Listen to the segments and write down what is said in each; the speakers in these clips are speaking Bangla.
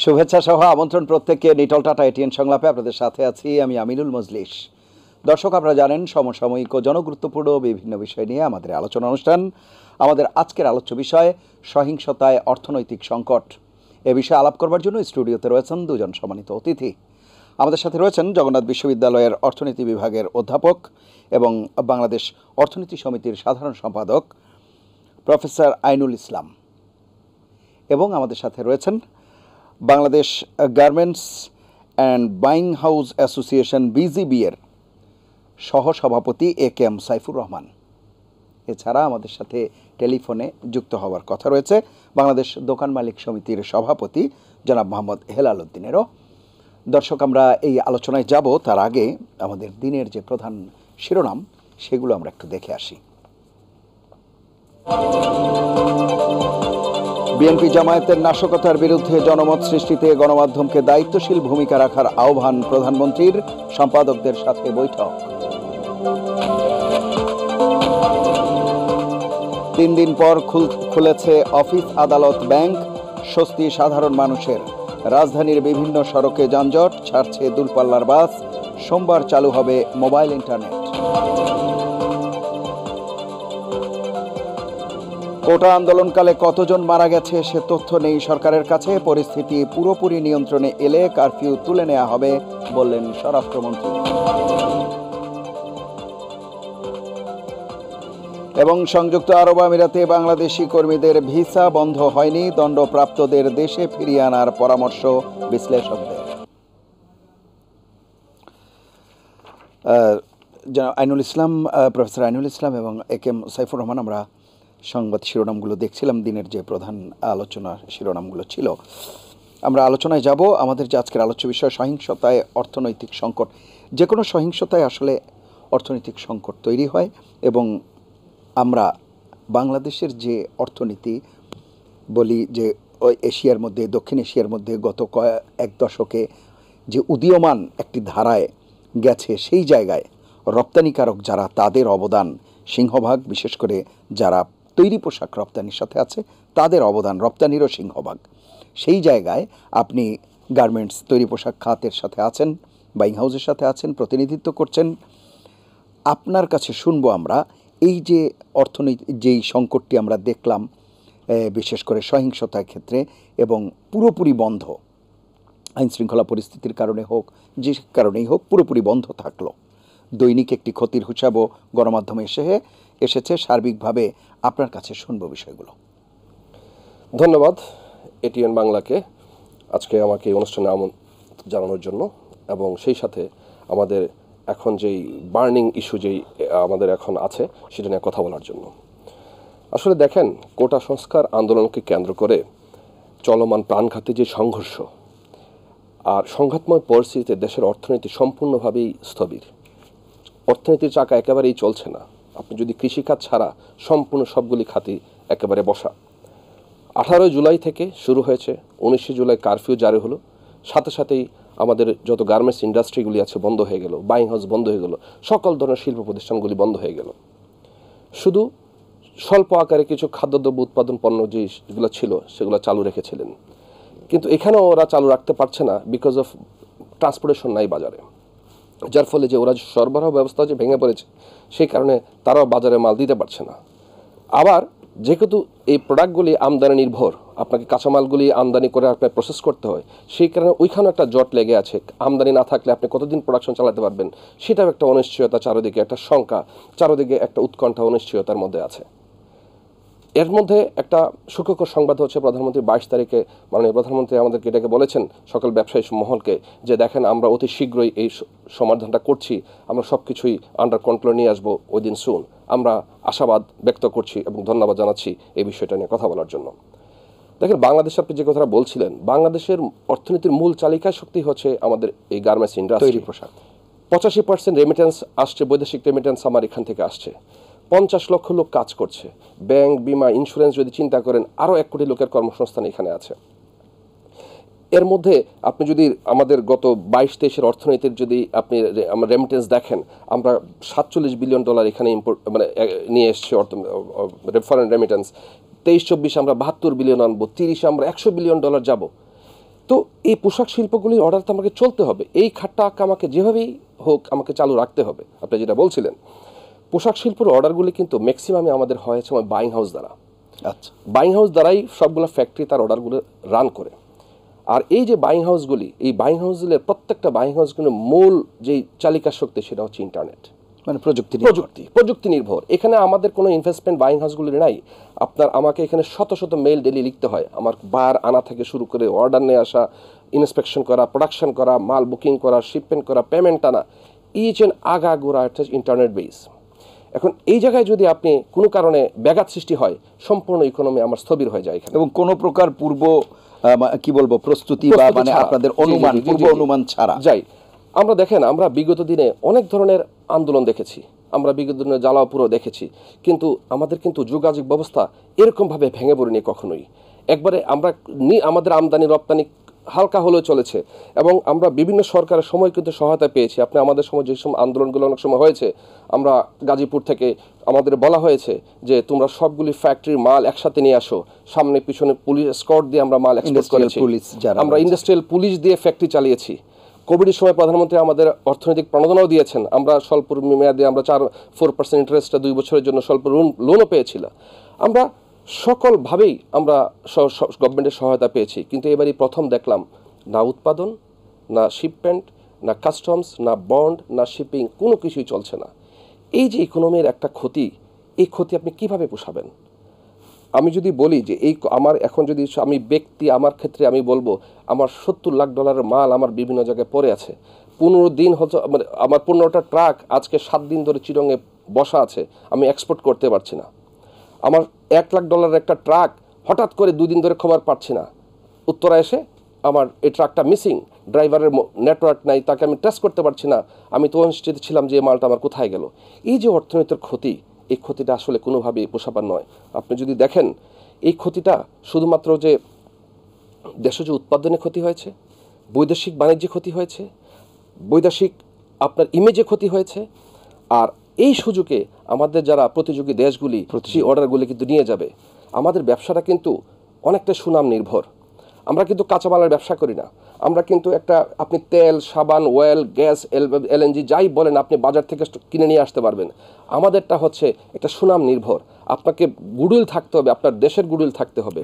শুভেচ্ছা সহ আমন্ত্রণ প্রত্যেককে নিটল টাটা এটিএন সংলাপে আপনাদের সাথে আছি আমি আমিনুল মজলিস। দর্শক, আপনারা জানেন সমসাময়িক ও জনগুরুত্বপূর্ণ বিভিন্ন বিষয় নিয়ে আমাদের আলোচনা অনুষ্ঠান। আমাদের আজকের আলোচ্য বিষয় সহিংসতায় অর্থনৈতিক সংকট। এ বিষয়ে আলাপ করবার জন্য স্টুডিওতে রয়েছেন দুজন সম্মানিত অতিথি। আমাদের সাথে রয়েছেন জগন্নাথ বিশ্ববিদ্যালয়ের অর্থনীতি বিভাগের অধ্যাপক এবং বাংলাদেশ অর্থনীতি সমিতির সাধারণ সম্পাদক প্রফেসর আইনুল ইসলাম, এবং আমাদের সাথে রয়েছেন Bangladesh garments and buying house association BGB এর সহসভাপতি AKM সাইফুর রহমান। এছাড়া আমাদের সাথে টেলিফোনে যুক্ত হওয়ার কথা রয়েছে বাংলাদেশ দোকান মালিক সমিতির সভাপতি জনাব মোহাম্মদ হেলাল উদ্দিনেরও। দর্শক, আমরা এই আলোচনায় যাব, তার আগে আমাদের দিনের যে প্রধান শিরোনাম সেগুলো আমরা একটু দেখে আসি। বিএনপি জামায়াতের নাশকতার বিরুদ্ধে জনমত সৃষ্টিতে গণমাধ্যমকে দায়িত্বশীল ভূমিকা রাখার আহ্বান প্রধানমন্ত্রীর, সম্পাদকদের সাথে বৈঠক। 3 দিন পর খুলেছে অফিস, আদালত, ব্যাংক, স্বস্তি সাধারণ মানুষের। রাজধানীর বিভিন্ন সড়কে যানজট, ছাড়ছে দূরপাল্লার বাস। সোমবার চালু হবে মোবাইল ইন্টারনেট। কোটা আন্দোলনকালে কতজন মারা গেছে সে তথ্য নেই সরকারের কাছে। পরিস্থিতি পুরোপুরি নিয়ন্ত্রণে এলে কারফিউ তুলে নেওয়া হবে বললেন স্বরাষ্ট্রমন্ত্রী। এবং সংযুক্ত আরব আমিরাতে বাংলাদেশি কর্মীদের ভিসা বন্ধ হয়নি, দণ্ডপ্রাপ্তদের দেশে ফিরিয়ে আনার পরামর্শ বিশ্লেষকদের। আইনুল ইসলাম, প্রফেসর আইনুল ইসলাম এবং AKM সাইফুর রহমান, আমরা সংবাদ শিরোনামগুলো দেখছিলাম, দিনের যে প্রধান আলোচনা শিরোনামগুলো ছিল। আমরা আলোচনায় যাব। আমাদের যে আজকের আলোচ্য বিষয় সহিংসতায় অর্থনৈতিক সংকট। যে কোনো সহিংসতায় আসলে অর্থনৈতিক সংকট তৈরি হয়, এবং আমরা বাংলাদেশের যে অর্থনীতি বলি, যে এশিয়ার মধ্যে, দক্ষিণ এশিয়ার মধ্যে গত এক দশকে যে উদীয়মান একটি ধারায় গেছে, সেই জায়গায় রপ্তানিকারক যারা, তাদের অবদান সিংহভাগ। বিশেষ করে যারা তৈরি পোশাক রপ্তানির সাথে আছে, তাদের অবদান রপ্তানিরও সিংহভাগ। সেই জায়গায় আপনি গার্মেন্টস, তৈরি পোশাক খাতের সাথে আছেন, বাইং হাউসের সাথে আছেন, প্রতিনিধিত্ব করছেন। আপনার কাছে শুনবো আমরা, এই যে যেই সংকটটি আমরা দেখলাম, বিশেষ করে সহিংসতার ক্ষেত্রে, এবং পুরোপুরি বন্ধ, আইনশৃঙ্খলা পরিস্থিতির কারণে হোক, যে কারণেই হোক, পুরোপুরি বন্ধ থাকলো। দৈনিক একটি ক্ষতির হিসাবও গণমাধ্যমে এসেছে। সার্বিকভাবে আপনার কাছে শুনবো বিষয়গুলো। ধন্যবাদ এটিএন বাংলাকে আজকে আমাকে এই অনুষ্ঠানে জানানোর জন্য, এবং সেই সাথে আমাদের এখন যেই বার্নিং ইস্যু যেই আমাদের এখন আছে সেটা নিয়ে কথা বলার জন্য। আসলে দেখেন, কোটা সংস্কার আন্দোলনকে কেন্দ্র করে চলমান প্রাণঘাতী যে সংঘর্ষ আর সংঘাতময় পরিস্থিতিতে দেশের অর্থনীতি সম্পূর্ণভাবেই স্থবির। অর্থনীতির চাকা একেবারেই চলছে না। আপনি যদি কৃষিখাত ছাড়া সম্পূর্ণ সবগুলি খাতই একেবারে বসা। 18 জুলাই থেকে শুরু হয়েছে, 19 জুলাই কারফিউ জারি হলো, সাথে সাথেই আমাদের যত গার্মেন্টস ইন্ডাস্ট্রিগুলি আছে বন্ধ হয়ে গেল, বাইং হাউস বন্ধ হয়ে গেল, সকল ধরনের শিল্প প্রতিষ্ঠানগুলি বন্ধ হয়ে গেল। শুধু স্বল্প আকারে কিছু খাদ্যদ্রব্য উৎপাদন পণ্য যেগুলো ছিল সেগুলো চালু রেখেছিলেন, কিন্তু এখানেও ওরা চালু রাখতে পারছে না, বিকজ অফ ট্রান্সপোর্টেশন নাই বাজারে, যার ফলে যে ওরা সরবরাহ ব্যবস্থা যে ভেঙে পড়েছে, সেই কারণে তারাও বাজারে মাল দিতে পারছে না। আবার যেহেতু এই প্রোডাক্টগুলি আমদানি নির্ভর, আপনাকে কাঁচামালগুলি আমদানি করে আপনাকে প্রসেস করতে হয়, সেই কারণে ওইখানেও একটা জট লেগে আছে। আমদানি না থাকলে আপনি কতদিন প্রোডাকশন চালাতে পারবেন, সেটাও একটা অনিশ্চয়তা, চারদিকে একটা শঙ্কা, চারদিকে একটা উৎকণ্ঠা, অনিশ্চয়তার মধ্যে আছে। এর মধ্যে একটা সুখকর সংবাদ হচ্ছে, প্রধানমন্ত্রী 22 তারিখে মাননীয় প্রধানমন্ত্রী আমাদেরকে এটাকে বলেছেন, সকল ব্যবসায়ী মহলকে, যে দেখেন আমরা অতি শীঘ্রই এই সমাধানটা করছি, আমরা সব কিছুই আন্ডার কন্ট্রোল নিয়ে আসবো উইদিন সুন। আমরা আশাবাদ ব্যক্ত করছি এবং ধন্যবাদ জানাচ্ছি এই বিষয়টা নিয়ে কথা বলার জন্য। দেখেন, বাংলাদেশ, আপনি যে কথাটা বলছিলেন, বাংলাদেশের অর্থনীতির মূল চালিকা শক্তি হচ্ছে আমাদের এই গার্মেন্টস ইন্ডাস্ট্রি। 85% রেমিটেন্স আসছে, বৈদেশিক রেমিটেন্স আমার এখান থেকে আসছে। 50 লক্ষ লোক কাজ করছে। ব্যাংক, বিমা, ইন্স্যুরেন্স যদি চিন্তা করেন, আরও 1 কোটি লোকের কর্মসংস্থান এখানে আছে। এর মধ্যে আপনি যদি আমাদের গত 22-23 অর্থনীতির যদি আপনি আমরা রেমিটেন্স দেখেন, আমরা $47 বিলিয়ন এখানে নিয়ে এসেছি ফরেন রেমিটেন্স। 23-24 আমরা $72 বিলিয়ন আনবো, 30 আমরা $100 বিলিয়ন যাব। তো এই পোশাক শিল্পগুলির অর্ডার তো আমাকে চলতে হবে, এই খাতটাকে আমাকে যেভাবেই হোক আমাকে চালু রাখতে হবে। আপনি যেটা বলছিলেন, পোশাক শিল্পের অর্ডারগুলি কিন্তু ম্যাক্সিমামে আমাদের হয়েছে বাইং হাউস দ্বারা। আচ্ছা, বাইং হাউস দ্বারাই সবগুলো ফ্যাক্টরি তার অর্ডারগুলো রান করে। আর এই যে বাইং হাউসগুলি, এই বাইং হাউসগুলির প্রত্যেকটা বাইং হাউসগুলির মূল যেই চালিকা শক্তি সেটা হচ্ছে ইন্টারনেট, মানে প্রযুক্তি নির্ভর। এখানে আমাদের কোনো ইনভেস্টমেন্ট বাইং হাউসগুলির নাই। আমাকে এখানে শত শত মেইল ডেলি লিখতে হয়, আমার বায়ার আনা থেকে শুরু করে অর্ডার নিয়ে আসা, ইন্সপেকশন করা, প্রোডাকশন করা, মাল বুকিং করা, শিপমেন্ট করা, পেমেন্ট আনা, ইচ এন্ড আগাগোড়া একটা ইন্টারনেট বেস। এখন এই জায়গায় যদি আপনি কোনো কারণে ব্যাঘাত সৃষ্টি হয়, সম্পূর্ণ ইকোনমি আমার স্থবির হয়ে যায় এখানে। এবং কোনো প্রকার পূর্ব কি বলবো প্রস্তুতি বা মানে ছাড়া, আপনাদের পূর্ব অনুমান ছাড়া যাই। আমরা দেখেন, আমরা বিগত দিনে অনেক ধরনের আন্দোলন দেখেছি, আমরা বিগত দিনে জ্বালাওপুরও দেখেছি, কিন্তু আমাদের কিন্তু যোগাযোগ ব্যবস্থা এরকমভাবে ভেঙে পড়েনি কখনোই। একবারে আমাদের আমদানি রপ্তানি হালকা হলেও চলেছে, এবং আমরা বিভিন্ন সরকারের সময় কিন্তু সহায়তা পেয়েছি। আপনি আমাদের সময় যে সময় আন্দোলনগুলো অনেক সময় হয়েছে, আমরা গাজীপুর থেকে আমাদের বলা হয়েছে যে তোমরা সবগুলি ফ্যাক্টরির মাল একসাথে নিয়ে আসো, সামনে পিছনে পুলিশ স্কট দিয়ে আমরা মাল এক্সপোর্ট করেছি, আমরা ইন্ডাস্ট্রিয়াল পুলিশ দিয়ে ফ্যাক্টরি চালিয়েছি। কোভিডের সময় প্রধানমন্ত্রী আমাদের অর্থনৈতিক প্রণোদনাও দিয়েছেন, আমরা স্বল্প মেয়াদে আমরা 4% ইন্টারেস্টে 2 বছরের জন্য স্বল্প লোনও পেয়েছিলাম। আমরা সকলভাবেই আমরা গভর্নমেন্টের সহায়তা পেয়েছি, কিন্তু এবারই প্রথম দেখলাম না উৎপাদন, না শিপমেন্ট, না কাস্টমস, না বন্ড, না শিপিং, কোনো কিছুই চলছে না। এই যে ইকোনমির একটা ক্ষতি, এই ক্ষতি আপনি কিভাবে পোষাবেন? আমি যদি বলি যে আমার এখন যদি আমার ক্ষেত্রে আমি বলবো, আমার $70 লাখ মাল আমার বিভিন্ন জায়গায় পড়ে আছে। 15 দিন হচ্ছে আমার 15টা ট্রাক আজকে 7 দিন ধরে চিরঙে বসা আছে, আমি এক্সপোর্ট করতে পারছি না। আমার $1 লাখ একটা ট্রাক হঠাৎ করে 2 দিন ধরে খবর পাচ্ছি না, উত্তরা এসে আমার এই ট্রাকটা মিসিং, ড্রাইভারের নেটওয়ার্ক নাই, তাকে আমি ট্রেস করতে পারছি না। আমি তো অনিশ্চিত ছিলাম যে এই মালটা আমার কোথায় গেল। এই যে অর্থনীতির ক্ষতি, এই ক্ষতিটা আসলে কোনোভাবেই পোষাবার নয়। আপনি যদি দেখেন, এই ক্ষতিটা শুধুমাত্র যে দেশজ উৎপাদনে ক্ষতি হয়েছে, বৈদেশিক বাণিজ্যে ক্ষতি হয়েছে, বৈদেশিক আপনার ইমেজে ক্ষতি হয়েছে, আর এই সুযোগে আমাদের যারা প্রতিযোগী দেশগুলি সেই অর্ডারগুলি কিন্তু নিয়ে যাবে। আমাদের ব্যবসাটা কিন্তু অনেকটা সুনাম নির্ভর। আমরা কিন্তু কাঁচামালের ব্যবসা করি না, আমরা কিন্তু আপনি তেল, সাবান, অয়েল, গ্যাস, এলএনজি যাই বলেন আপনি বাজার থেকে কিনে নিয়ে আসতে পারবেন। আমাদেরটা হচ্ছে একটা সুনাম নির্ভর। আপনাকে গুডউইল থাকতে হবে, আপনার দেশের গুডউইল থাকতে হবে,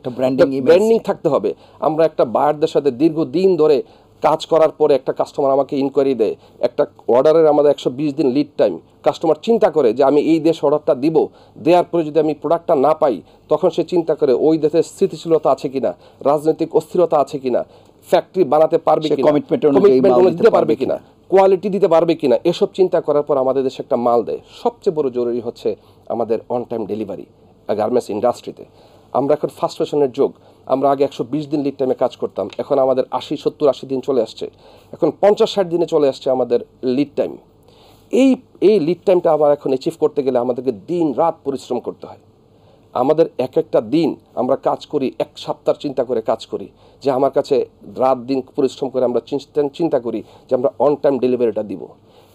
ব্র্যান্ডিং থাকতে হবে। আমরা একটা বায়ারদের সাথে দীর্ঘদিন ধরে কাজ করার পরে একটা কাস্টমার আমাকে ইনকোয়ারি দেয়, একটা অর্ডারের আমাদের 120 দিন লিড টাইম। কাস্টমার চিন্তা করে যে আমি এই দেশ অর্ডারটা দিব, দেওয়ার পরে যদি আমি প্রোডাক্টটা না পাই, তখন সে চিন্তা করে ওই দেশের স্থিতিশীলতা আছে কিনা, রাজনৈতিক অস্থিরতা আছে কিনা, ফ্যাক্টরি বানাতে পারবে কিনা, কমিটমেন্ট দিতে পারবে কিনা, কোয়ালিটি দিতে পারবে কিনা, এসব চিন্তা করার পর আমাদের দেশে একটা মাল দেয়। সবচেয়ে বড় জরুরি হচ্ছে আমাদের অন টাইম ডেলিভারি গার্মেন্টস ইন্ডাস্ট্রিতে। আমরা এখন ফাস্ট ফ্যাশনের যুগ। আমরা আগে 120 দিন লিড টাইমে কাজ করতাম, এখন আমাদের 80 দিন চলে আসছে, এখন 50-60 দিনে চলে আসছে আমাদের লিড টাইম। এই লিড টাইমটা আবার এখন অ্যাচিভ করতে গেলে আমাদেরকে দিন রাত পরিশ্রম করতে হয়। আমাদের একটা দিন আমরা কাজ করি, 1 সপ্তাহ চিন্তা করে কাজ করি, যে আমার কাছে রাত দিন পরিশ্রম করে আমরা চিন্তা করি যে আমরা অন টাইম ডেলিভারিটা দিব।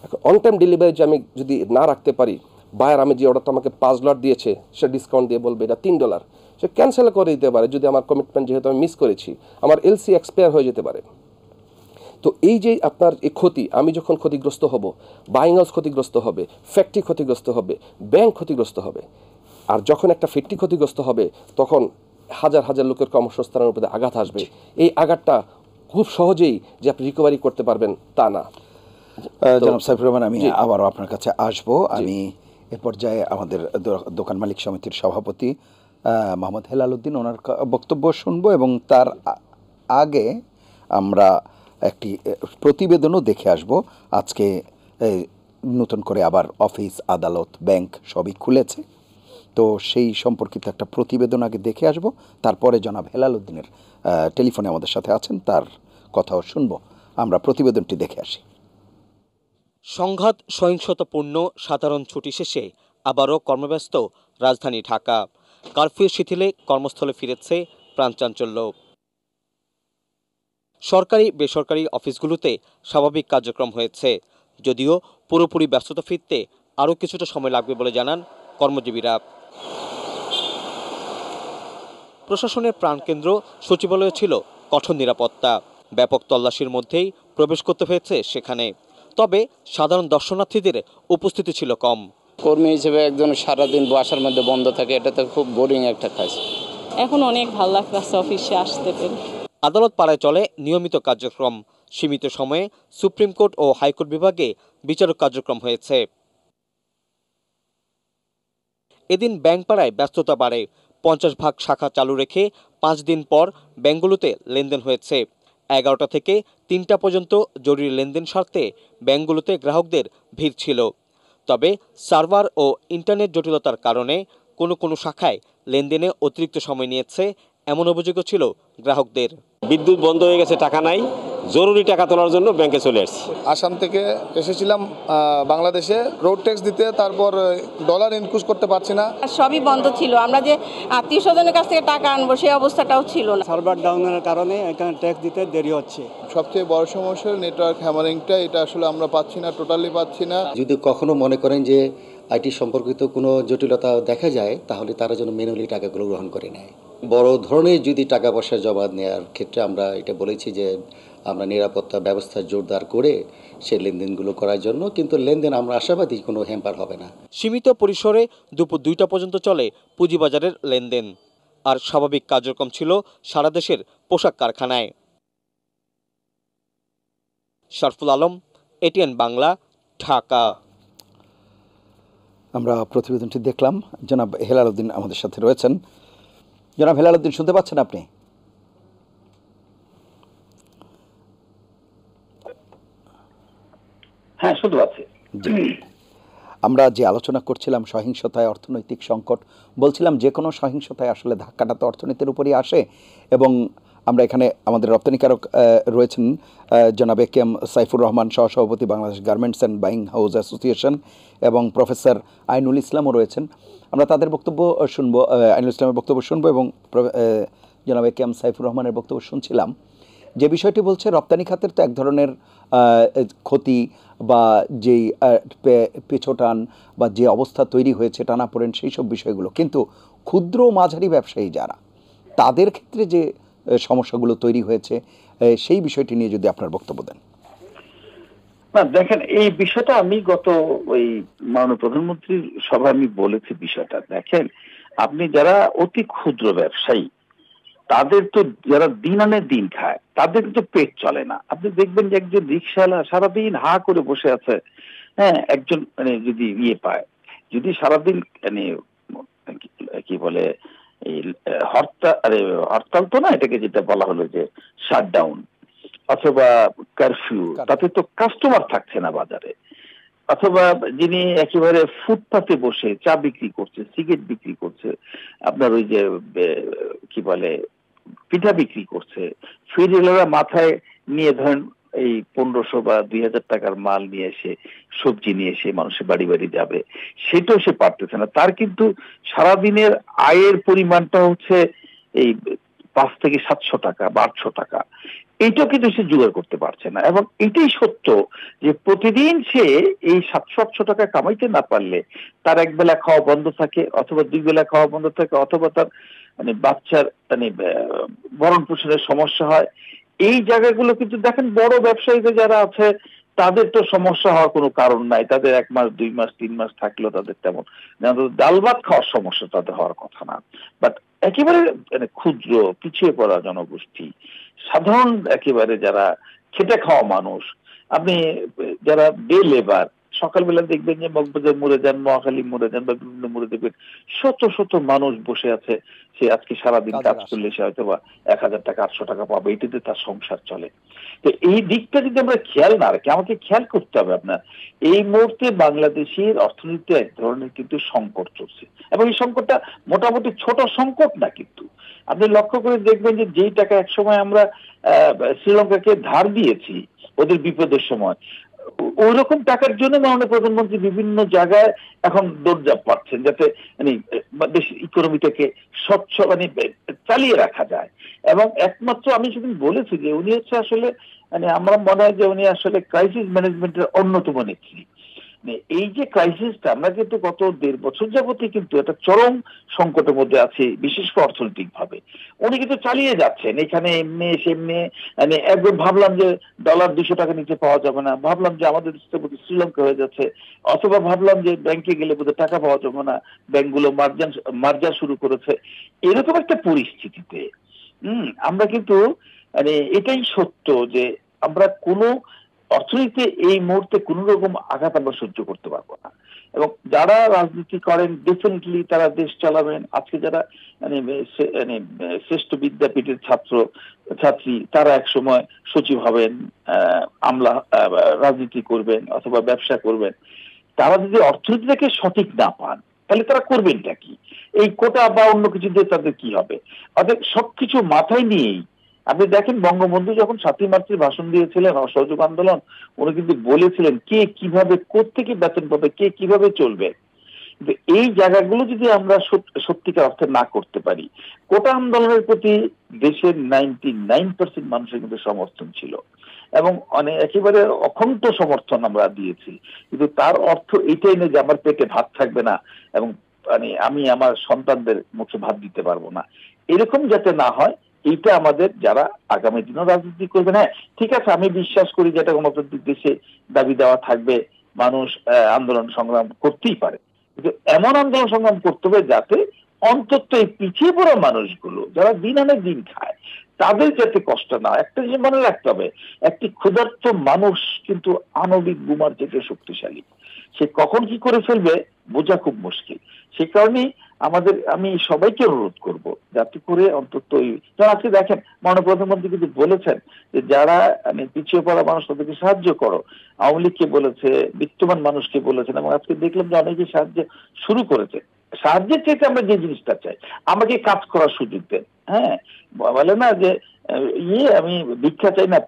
এখন অন টাইম ডেলিভারি যে আমি যদি না রাখতে পারি, বায়ার আমি যে অর্ডারটা আমাকে $5 দিয়েছে সে ডিসকাউন্ট দিয়ে বলবে এটা $3, সে ক্যান্সেল করে দিতে পারে যদি আমার কমিটমেন্ট যেহেতু আমি মিস করেছি, আমার এলসি এক্সপায়ার হয়ে যেতে পারে। তো এই যে আপনার এই ক্ষতি, আমি যখন ক্ষতিগ্রস্ত হব, বাইং হাউস ক্ষতিগ্রস্ত হবে, ফ্যাক্টরি ক্ষতিগ্রস্ত হবে, ব্যাংক ক্ষতিগ্রস্ত হবে। আর যখন একটা ফ্যাক্টরি ক্ষতিগ্রস্ত হবে, তখন হাজার হাজার লোকের কর্মসংস্থানের উপরে আঘাত আসবে। এই আঘাতটা খুব সহজেই যে আপনি রিকভারি করতে পারবেন তা না। জনাব সাইফুর রহমান, আমি আবারও আপনার কাছে আসবো। আমি এ পর্যায়ে আমাদের দোকান মালিক সমিতির সভাপতি মোহাম্মদ হেলাল উদ্দিন, ওনার বক্তব্য শুনবো, এবং তার আগে আমরা একটি প্রতিবেদনও দেখে আসব। আজকে নতুন করে আবার অফিস, আদালত, ব্যাংক সবই খুলেছে, তো সেই সম্পর্কিত একটা প্রতিবেদন আগে দেখে আসব, তারপরে জনাব হেলাল উদ্দিনের টেলিফোনে আমাদের সাথে আছেন, তার কথাও শুনবো। আমরা প্রতিবেদনটি দেখে আসি। সংঘাত সহিংসতাপূর্ণ সাধারণ ছুটি শেষে আবারও কর্মব্যস্ত রাজধানী ঢাকা। কারফিউ শিথিলে কর্মস্থলে ফিরেছে প্রাণচাঞ্চল্য। সরকারি বেসরকারি অফিসগুলোতে স্বাভাবিক কার্যক্রম হয়েছে, যদিও পুরোপুরি ব্যস্ততা ফিরতে আরও কিছুটা সময় লাগবে বলে জানান কর্মজীবীরা। প্রশাসনের প্রাণকেন্দ্র সচিবালয়ে ছিল কঠোর নিরাপত্তা। ব্যাপক তল্লাশির মধ্যেই প্রবেশ করতে হয়েছে সেখানে। তবে সাধারণ দর্শনার্থীদের উপস্থিতি ছিল কম। কর্মী হিসেবে একজন সারাদিন বাসার মধ্যে বন্ধ থাকে, এটা তো খুব বোরিং একটা কাজ। এখন অনেক ভালো লাগতেছে অফিসে আসতে পেরে। আদালত পাড়ায় চলে নিয়মিত কার্যক্রম। সীমিত সময়ে সুপ্রিম কোর্ট ও হাইকোর্ট বিভাগে বিচারক কার্যক্রম হয়েছে। এদিন ব্যাংকপাড়ায় ব্যস্ততা বাড়ে। 50 ভাগ শাখা চালু রেখে 5 দিন পর ব্যাংকগুলোতে লেনদেন হয়েছে। 11টা থেকে 3টা পর্যন্ত জরুরি লেনদেন সারতে ব্যাংকগুলোতে গ্রাহকদের ভিড় ছিল। তবে সার্ভার ও ইন্টারনেট জটিলতার কারণে কোনো শাখায় লেনদেনে অতিরিক্ত সময় নিয়েছে, এমন অভিযোগও ছিল গ্রাহকদের। বিদ্যুৎ বন্ধ হয়ে গেছে, টাকা নাই, জরুরি টাকা তোলার জন্য ব্যাংকে চলে আসছি। আসাম থেকে এসেছিলাম বাংলাদেশে রোড ট্যাক্স দিতে, তারপর ডলার ইনক্রুজ করতে পারছি না। সবই বন্ধ ছিল, আমরা যে আত্মীয় স্বজনের কাছ থেকে টাকা আনবো সেই অবস্থাটাও ছিল না। সার্ভার ডাউনের কারণে এখানে ট্যাক্স দিতে দেরি হচ্ছে। সবচেয়ে বড় সমস্যা নেটওয়ার্ক হ্যামারিংটা, এটা আসলে আমরা পাচ্ছি না, টোটালি পাচ্ছি না। যদি কখনো মনে করেন যে আইটি সম্পর্কিত কোনো জটিলতা দেখা যায়, তাহলে তারা যেন ম্যানুয়ালি টাকাগুলো গ্রহণ করে নেয়। বড় ধরনের যদি টাকা পয়সা জমা নেওয়ার ক্ষেত্রে আমরা এটা বলেছি যে আমরা নিরাপত্তা ব্যবস্থা জোরদার করে সেই লেনদেনগুলো করার জন্য, কিন্তু লেনদেন আমরা আশাবাদী কোনো হ্যাম্পার হবে না। সীমিত পরিসরে দুপুর 2টা পর্যন্ত চলে পুঁজিবাজারের লেনদেন। আর স্বাভাবিক কার্যক্রম ছিল সারা দেশের পোশাক কারখানায়। শরফুল আলম, এটিএন বাংলা, ঢাকা। আমরা প্রতিবেদনটি দেখলাম। জনাব হেলাল উদ্দিন আমাদের সাথে রয়েছেন। জনাব হেলাল উদ্দিন, শুনতে পাচ্ছেন আপনি? হ্যাঁ, শুনতে পাচ্ছি। আমরা যে আলোচনা করছিলাম সহিংসতায় অর্থনৈতিক সংকট, বলছিলাম যে কোনো সহিংসতায় আসলে ধাক্কাটা তো অর্থনীতির উপরই আসে। এবং আমরা এখানে আমাদের রপ্তানিকারক রয়েছেন জনাব একেএম সাইফুর রহমান, সহসভাপতি Bangladesh garments and buying house association, এবং প্রফেসর আইনুল ইসলামও রয়েছেন। আমরা তাদের বক্তব্য শুনবো, আইনুল ইসলামের বক্তব্য শুনবো এবং জনাব একেএম সাইফুর রহমানের বক্তব্য শুনছিলাম। যে বিষয়টি বলছে রপ্তানি খাতের তো এক ধরনের ক্ষতি বা যেই পেছোটান বা যে অবস্থা তৈরি হয়েছে, টানাপোড়েন, সেই সব বিষয়গুলো, কিন্তু ক্ষুদ্র মাঝারি ব্যবসায়ী যারা, তাদের ক্ষেত্রে যে সমস্যাগুলো তৈরি হয়েছে, সেই বিষয়টি নিয়ে যদি আপনার বক্তব্য দেন। না, দেখেন, এই বিষয়টা আমি গত ওই মাননীয় প্রধানমন্ত্রীর সভায় আমি বলেছি বিষয়টা। দেখেন, আপনি যারা অতি ক্ষুদ্র ব্যবসায়ী, তাদের তো যারা দিন আনে দিন খায়, তাদের তো পেট চলে না। আপনি দেখবেন যে একজন রিক্সাওয়ালা সারাদিন হা করে বসে আছে। হ্যাঁ, একজন মানে যদি পায়, যদি সারাদিন মানে কি বলে এই হরতাল তো না, এটাকে যেটা বলা হলো যে শাটডাউন অথবা কারফিউ, তাতে তো কাস্টমার থাকছে না বাজারে। অথবা যিনি একেবারে ফুটপাতে বসে চা বিক্রি করছে, সিগারেট বিক্রি করছে, আপনার ওই যে কি বলে পিঠা বিক্রি করছে, ফেরিওয়ালারা মাথায় নিয়ে ধরেন এই 1500 বা 2000 টাকার মাল নিয়ে এসে, সবজি নিয়ে এসে মানুষের বাড়ি বাড়ি যাবে, সেটাও সে পারতেছে না। তার কিন্তু সারাদিনের আয়ের পরিমাণটা হচ্ছে এই 5 থেকে 700 টাকা বা 800 টাকা। এইটাও কিন্তু সে জোগাড় করতে পারছে না। এবং এটাই সত্য যে প্রতিদিন সে এই 700-800 টাকা কামাইতে না পারলে তার এক বেলা খাওয়া বন্ধ থাকে, অথবা 2 বেলা খাওয়া বন্ধ থাকে, অথবা তার মানে বাচ্চার মানে ভরণ পোষণের সমস্যা হয়। এই জায়গাগুলো কিন্তু দেখেন, বড় ব্যবসায়ীদের যারা আছে তাদের তো সমস্যা হওয়ার কোনো কারণ নাই। তাদের 1 মাস 2 মাস 3 মাস থাকলেও তাদের তেমন ডাল ভাত খাওয়ার সমস্যা তাদের হওয়ার কথা না। বাট একেবারে মানে ক্ষুদ্র পিছিয়ে পড়া জনগোষ্ঠী, সাধারণ একেবারে যারা খেটে খাওয়া মানুষ, আপনি যারা ডে লেবার, সকালবেলা দেখবেন যে মগবাজার মোড়ে যান, নোয়াখালী মোড়ে যান বা বিভিন্ন মোড়ে দেখবেন শত শত মানুষ বসে আছে। সে আজকে সারাদিন কাজ করলে সে হয়তো বা 1000 টাকা 800 টাকা পাবে, এটাতে তার সংসার চলে। তো এই দিকটা যদি আমরা খেয়াল না রাখি, আমাকে খেয়াল করতে হবে আপনার, এই মুহূর্তে বাংলাদেশের অর্থনীতি এক ধরনের কিন্তু সংকট চলছে। এবং এই সংকটটা মোটামুটি ছোট সংকট না, কিন্তু আপনি লক্ষ্য করে দেখবেন যে যেই টাকা একসময় আমরা শ্রীলঙ্কাকে ধার দিয়েছি ওদের বিপদের সময়, ওই রকম টাকার জন্য মাননীয় প্রধানমন্ত্রী বিভিন্ন জায়গায় এখন দৌড়ঝাঁপ পাচ্ছেন, যাতে মানে দেশ ইকোনমিটাকে স্বচ্ছ মানে চালিয়ে রাখা যায়। এবং একমাত্র আমি সেদিন বলেছি যে উনি হচ্ছে আসলে মানে আমার মনে হয় যে উনি আসলে ক্রাইসিস ম্যানেজমেন্টের অন্যতম নেত্রী। এই যে ক্রাইসিসটা, আমরা কিন্তু গত 1.5 বছর যাবতই কিন্তু একটা চরম সংকটের মধ্যে আছি, বিশেষ করে অর্থনৈতিক ভাবে। উনি কিন্তু চালিয়ে যাচ্ছেন, এখানে এমনি সেমনি। মানে একবার ভাবলাম যে ডলার 200 টাকা নিচে পাওয়া যাবে না, ভাবলাম যে আমাদের দেশটা বোধহয় শ্রীলঙ্কা হয়ে যাচ্ছে, অথবা ভাবলাম যে ব্যাংকে গেলে বোধহয় টাকা পাওয়া যাবে না, ব্যাংকগুলো মার্জার শুরু করেছে। এরকম একটা পরিস্থিতিতে আমরা কিন্তু মানে এটাই সত্য যে আমরা কোনো অর্থনীতিতে এই মুহূর্তে কোন রকম আঘাত আমরা সহ্য করতে পারবো না। এবং যারা রাজনীতি করেন ডেফিনেটলি তারা দেশ চালাবেন। আজকে যারা মানে শ্রেষ্ঠ বিদ্যাপীঠের ছাত্রী, তারা এক সময় সচিব হবেন, আমলা রাজনীতি করবেন অথবা ব্যবসা করবেন। তারা যদি অর্থনীতিটাকে সঠিক না পান তাহলে তারা করবেনটা কি? এই কোটা বা অন্য কিছু দিয়ে তাদের কি হবে? অর্থাৎ সবকিছু মাথায় নিয়েই আপনি দেখেন, বঙ্গবন্ধু যখন 7ই মার্চের ভাষণ দিয়েছিলেন অসহযোগ আন্দোলন, উনি কিন্তু বলেছিলেন কে কিভাবে কোত্থেকে বেতন পাবে, কে কিভাবে চলবে। কিন্তু এই জায়গাগুলো যদি আমরা সত্যিকার অর্থে না করতে পারি, কোটা আন্দোলনের প্রতি দেশের 99% মানুষের কিন্তু সমর্থন ছিল এবং একেবারে অখণ্ড সমর্থন আমরা দিয়েছি। কিন্তু তার অর্থ এটাই নয় যে আমার পেটে ভাত থাকবে না এবং আমি আমার সন্তানদের মুখে ভাত দিতে পারবো না। এরকম যাতে না হয়, এইটা আমাদের যারা আগামী দিনও রাজনীতি করবেন, হ্যাঁ ঠিক আছে, আমি বিশ্বাস করি যে এটা গণতান্ত্রিক দেশে দাবি দেওয়া থাকবে, মানুষ আন্দোলন সংগ্রাম করতেই পারে, কিন্তু এমন আন্দোলন সংগ্রাম করতে হবে যাতে অন্তত এই পিছিয়ে পড়া মানুষগুলো যারা দিন আনে দিন খায় তাদের যাতে কষ্ট না। একটা জিনিস মনে রাখতে হবে, একটি ক্ষুধার্ত মানুষ কিন্তু আণবিক বোমার চেয়ে শক্তিশালী। সে কখন কি করে ফেলবে বোঝা খুব মুশকিল। সে কারণেই আমি সবাইকে অনুরোধ করব যাতে করে অন্তত আজকে দেখেন মাননীয় প্রধানমন্ত্রী কিন্তু বলেছেন যে যারা পিছিয়ে পড়া মানুষ তাদেরকে সাহায্য করো। আওয়ামী লীগকে বলেছে, বিত্তমান মানুষকে বলেছেন, এবং আজকে দেখলাম যে অনেকে সাহায্য শুরু করেছে। সাহায্যের চাইতে আমরা যে জিনিসটা চাই, আমাকে কাজ করার সুযোগ দেন। হ্যাঁ, বলে না যে আমি ভিক্ষা চাই না,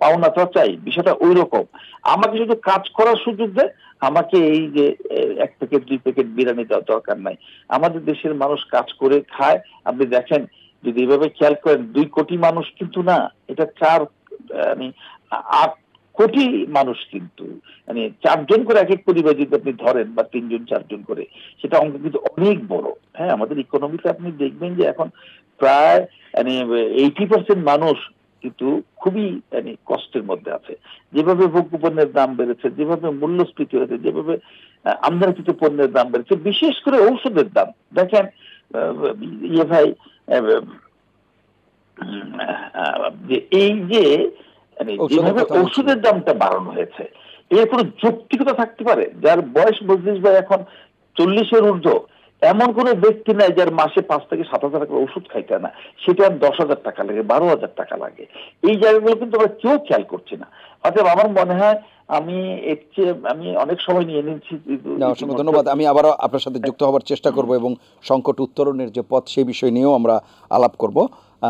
পাওনাটা চাই, বিষয়টা ওই রকম। আমাকে শুধু কাজ করার সুযোগ দেয়, আমাকে এই যে 1 প্যাকেট 2 প্যাকেট বিরিয়ানি দেওয়ার দরকার নাই। আমাদের দেশের মানুষ কাজ করে খায়। আপনি দেখেন যদি এভাবে খেয়াল করেন, 2 কোটি মানুষ কিন্তু না, এটা 8 কোটি মানুষ, কিন্তু 4 জন করে এক এক পরিবার যদি আপনি ধরেন, বা 3 জন 4 জন করে, সেটা অঙ্ক কিন্তু অনেক বড়। হ্যাঁ, আমাদের ইকোনমিতে আপনি দেখবেন যে এখন প্রায় 80% মানুষ কিন্তু খুবই কষ্টের মধ্যে আছে। যেভাবে ভোগ্যপণ্যের দাম বেড়েছে, যেভাবে মূল্যস্ফীতি হয়েছে, যেভাবে আমদানিকৃত পণ্যের দাম বেড়েছে, বিশেষ করে ঔষধের দাম দেখেন ভাই, যে এই যে যেভাবে ঔষধের দামটা বাড়ানো হয়েছে, এর কোনো যৌক্তিকতা থাকতে পারে? যার বয়স 32 বা এখন 40-এর ঊর্ধ্ব, এমন কোন ব্যক্তি নাই যার মাসে 5 থেকে 7,000 টাকা ওষুধ খাইতে না, সেটা 10,000 টাকা লাগে, 12,000 টাকা লাগে। এই জায়গাগুলো কিন্তু আমরা কেউ খেয়াল করছি না। অতএব আমার মনে হয় আমি অনেক সময় নিয়ে নিচ্ছি। অসংখ্য ধন্যবাদ। আমি আবারও আপনার সাথে যুক্ত হওয়ার চেষ্টা করব এবং সংকট উত্তরণের যে পথ সেই বিষয় নিয়েও আমরা আলাপ করব।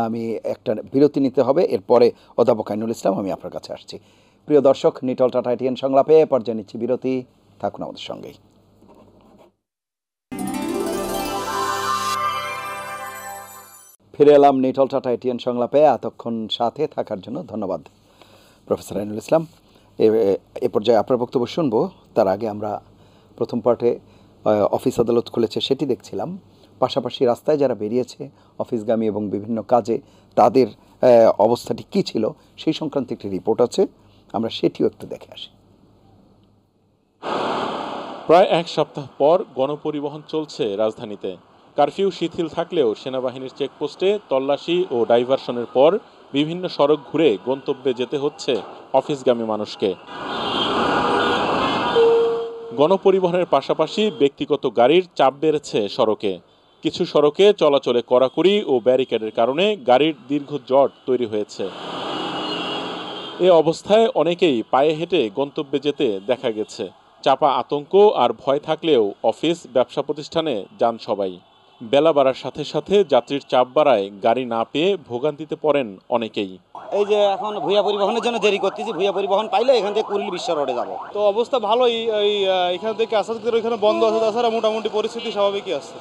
আমি একটা বিরতি নিতে হবে, এরপরে অধ্যাপক আইনুল ইসলাম আমি আপনার কাছে আসছি। প্রিয় দর্শক, নিটল টাটা এটিএন সংলাপে পর্যায়ে নিচ্ছি বিরতি, থাকুন আমাদের সঙ্গেই। ফিরে এলাম নিটল টাটা এটিএন সংলাপে। এতক্ষণ সাথে থাকার জন্য ধন্যবাদ প্রফেসর আইনুল ইসলাম। এ পর্যায়ে আপনার বক্তব্য শুনবো। তার আগে আমরা প্রথম পার্টে অফিস আদালত খুলেছে সেটি দেখছিলাম, পাশাপাশি রাস্তায় যারা বেরিয়েছে অফিসগামী এবং বিভিন্ন কাজে তাদের অবস্থাটি কী ছিল সেই সংক্রান্ত একটি রিপোর্ট আছে, আমরা সেটিও একটু দেখে আসি। প্রায় 1 সপ্তাহ পর গণপরিবহন চলছে রাজধানীতে। কারফিউ শিথিল থাকলেও সেনাবাহিনীর চেকপোস্টে তল্লাশি ও ডাইভারশনের পর বিভিন্ন সড়ক ঘুরে গন্তব্যে যেতে হচ্ছে অফিসগামী মানুষকে। গণপরিবহনের পাশাপাশি ব্যক্তিগত গাড়ির চাপ বেড়েছে সড়কে। কিছু সড়কে চলাচলে কড়াকড়ি ও ব্যারিকেডের কারণে গাড়ির দীর্ঘ জট তৈরি হয়েছে। এ অবস্থায় অনেকেই পায়ে হেঁটে গন্তব্যে যেতে দেখা গেছে। চাপা আতঙ্ক আর ভয় থাকলেও অফিস, ব্যবসা প্রতিষ্ঠানে যান সবাই। বেলা বাড়ার সাথে সাথে যাত্রীর চাপ বাড়ায় গাড়ি না পেয়ে ভোগান্তিতে পড়েন অনেকেই। এই যে এখন ভূয়া পরিবহনের জন্য দেরি করতেছি, ভূয়া পরিবহন পাইলে এখান থেকে কুড়িল বিশ্ব রোডে যাবো। তো অবস্থা ভালোই, এখান থেকে আসাদের ওইখানে বন্ধ আছে, তাছাড়া মোটামুটি পরিস্থিতি স্বাভাবিকই আছে।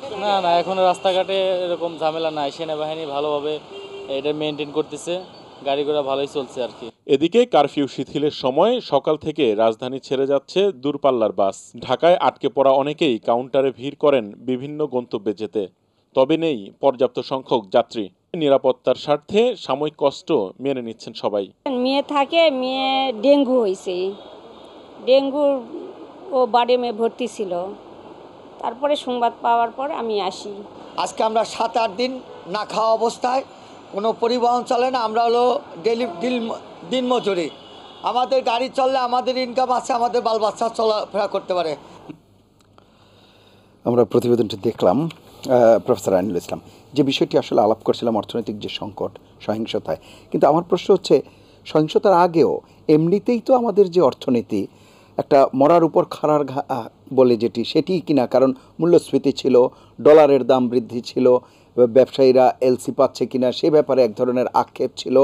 না এখন রাস্তাঘাটে এরকম ঝামেলা নাই, সেনাবাহিনী ভালোভাবে এটা মেনটেন করতেছে, গাড়ি ঘোড়া ভালোই চলছে আর কি। এদিকে কারফিউ শিথিলের সময় সকাল থেকে রাজধানী ছেড়ে যাচ্ছে দূরপাল্লার বাস। ঢাকায় আটকে পড়া অনেকেই কাউন্টারে ভিড় করেন বিভিন্ন গন্তব্যে যেতে, তবে নেই পর্যাপ্ত সংখ্যক যাত্রী। নিরাপত্তার স্বার্থে সাময়িক কষ্ট মেনে নিচ্ছেন সবাই। মেয়ে থাকে, মেয়ে ডেঙ্গু হয়েছে, ডেঙ্গুর ও বাড়ি মেয়ে ভর্তি ছিল, তারপরে সংবাদ পাওয়ার পর আমি আসি। আজকে আমরা 7-8 দিন না খাওয়া অবস্থায়, কোনো পরিবহন চলে না। আমরা হলো দিন মজুরি, আমাদের গাড়ি চললে আমাদের ইনকাম আছে, আমাদের বাল বাচ্চা চলাফেরা করতে পারে। আমরা প্রতিবেদনটি দেখলাম। প্রফেসর আইনুল ইসলাম, যে বিষয়টি আসলে আলাপ করছিলাম অর্থনৈতিক যে সংকট, সহিংসতায়, কিন্তু আমার প্রশ্ন হচ্ছে সহিংসতার আগেও এমনিতেই তো আমাদের যে অর্থনীতি একটা মরার উপর খাড়ার বলে যেটি, সেটি কিনা, কারণ মূল্যস্ফীতি ছিল, ডলারের দাম বৃদ্ধি ছিল, ব্যবসায়ীরা এলসি পাচ্ছে কিনা সে ব্যাপারে এক ধরনের আক্ষেপ ছিল।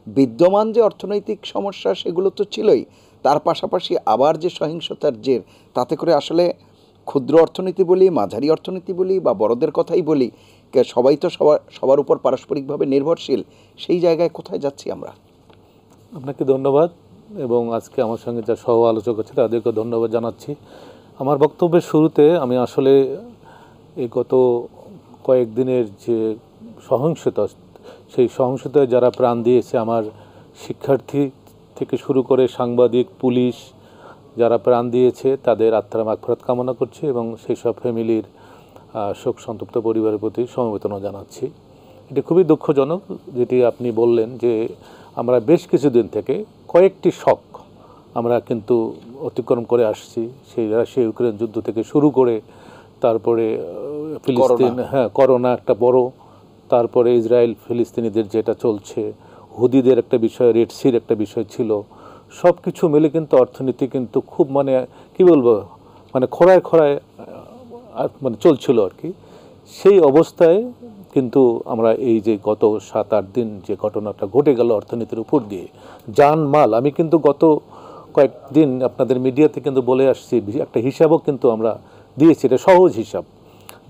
বিদ্যমান যে অর্থনৈতিক সমস্যা সেগুলো তো ছিলই, তার পাশাপাশি আবার যে সহিংসতার জের, তাতে করে আসলে ক্ষুদ্র অর্থনীতি বলি, মাঝারি অর্থনীতি বলি বা বড়দের কথাই বলি, সবাই তো সবার উপর পারস্পরিকভাবে নির্ভরশীল। সেই জায়গায় কোথায় যাচ্ছি আমরা? আপনাকে ধন্যবাদ, এবং আজকে আমার সঙ্গে যা সহ আলোচক আছে তাদেরকে ধন্যবাদ জানাচ্ছি। আমার বক্তব্যের শুরুতে আমি আসলে এই গত কয়েকদিনের যে সহিংসতা, সেই সহিংসতায় যারা প্রাণ দিয়েছে, আমার শিক্ষার্থী থেকে শুরু করে সাংবাদিক, পুলিশ, যারা প্রাণ দিয়েছে তাদের আত্মার মাগফিরাত কামনা করছি এবং সেই সব ফ্যামিলির শোক সন্তপ্ত পরিবারের প্রতি সমবেদনা জানাচ্ছি। এটি খুবই দুঃখজনক যেটি আপনি বললেন, যে আমরা বেশ কিছুদিন থেকে কয়েকটি শক আমরা কিন্তু অতিক্রম করে আসছি। সেই রাশিয়া ইউক্রেন যুদ্ধ থেকে শুরু করে, তারপরে ফিলিস্তিন, করোনা একটা বড়, তারপরে ইসরায়েল ফিলিস্তিনিদের যেটা চলছে, হুদিদের একটা বিষয়, রেড সির একটা বিষয় ছিল। সব কিছু মিলে কিন্তু অর্থনীতি কিন্তু খুব কি বলবো, খোঁড়ায় চলছিল আর কি। সেই অবস্থায় কিন্তু আমরা এই যে গত 7-8 দিন যে ঘটনাটা ঘটে গেল অর্থনীতির উপর দিয়ে, জানমাল, আমি কিন্তু গত কয়েকদিন আপনাদের মিডিয়াতে কিন্তু বলে আসছি, একটা হিসাবও কিন্তু আমরা দিয়েছি, এটা সহজ হিসাব,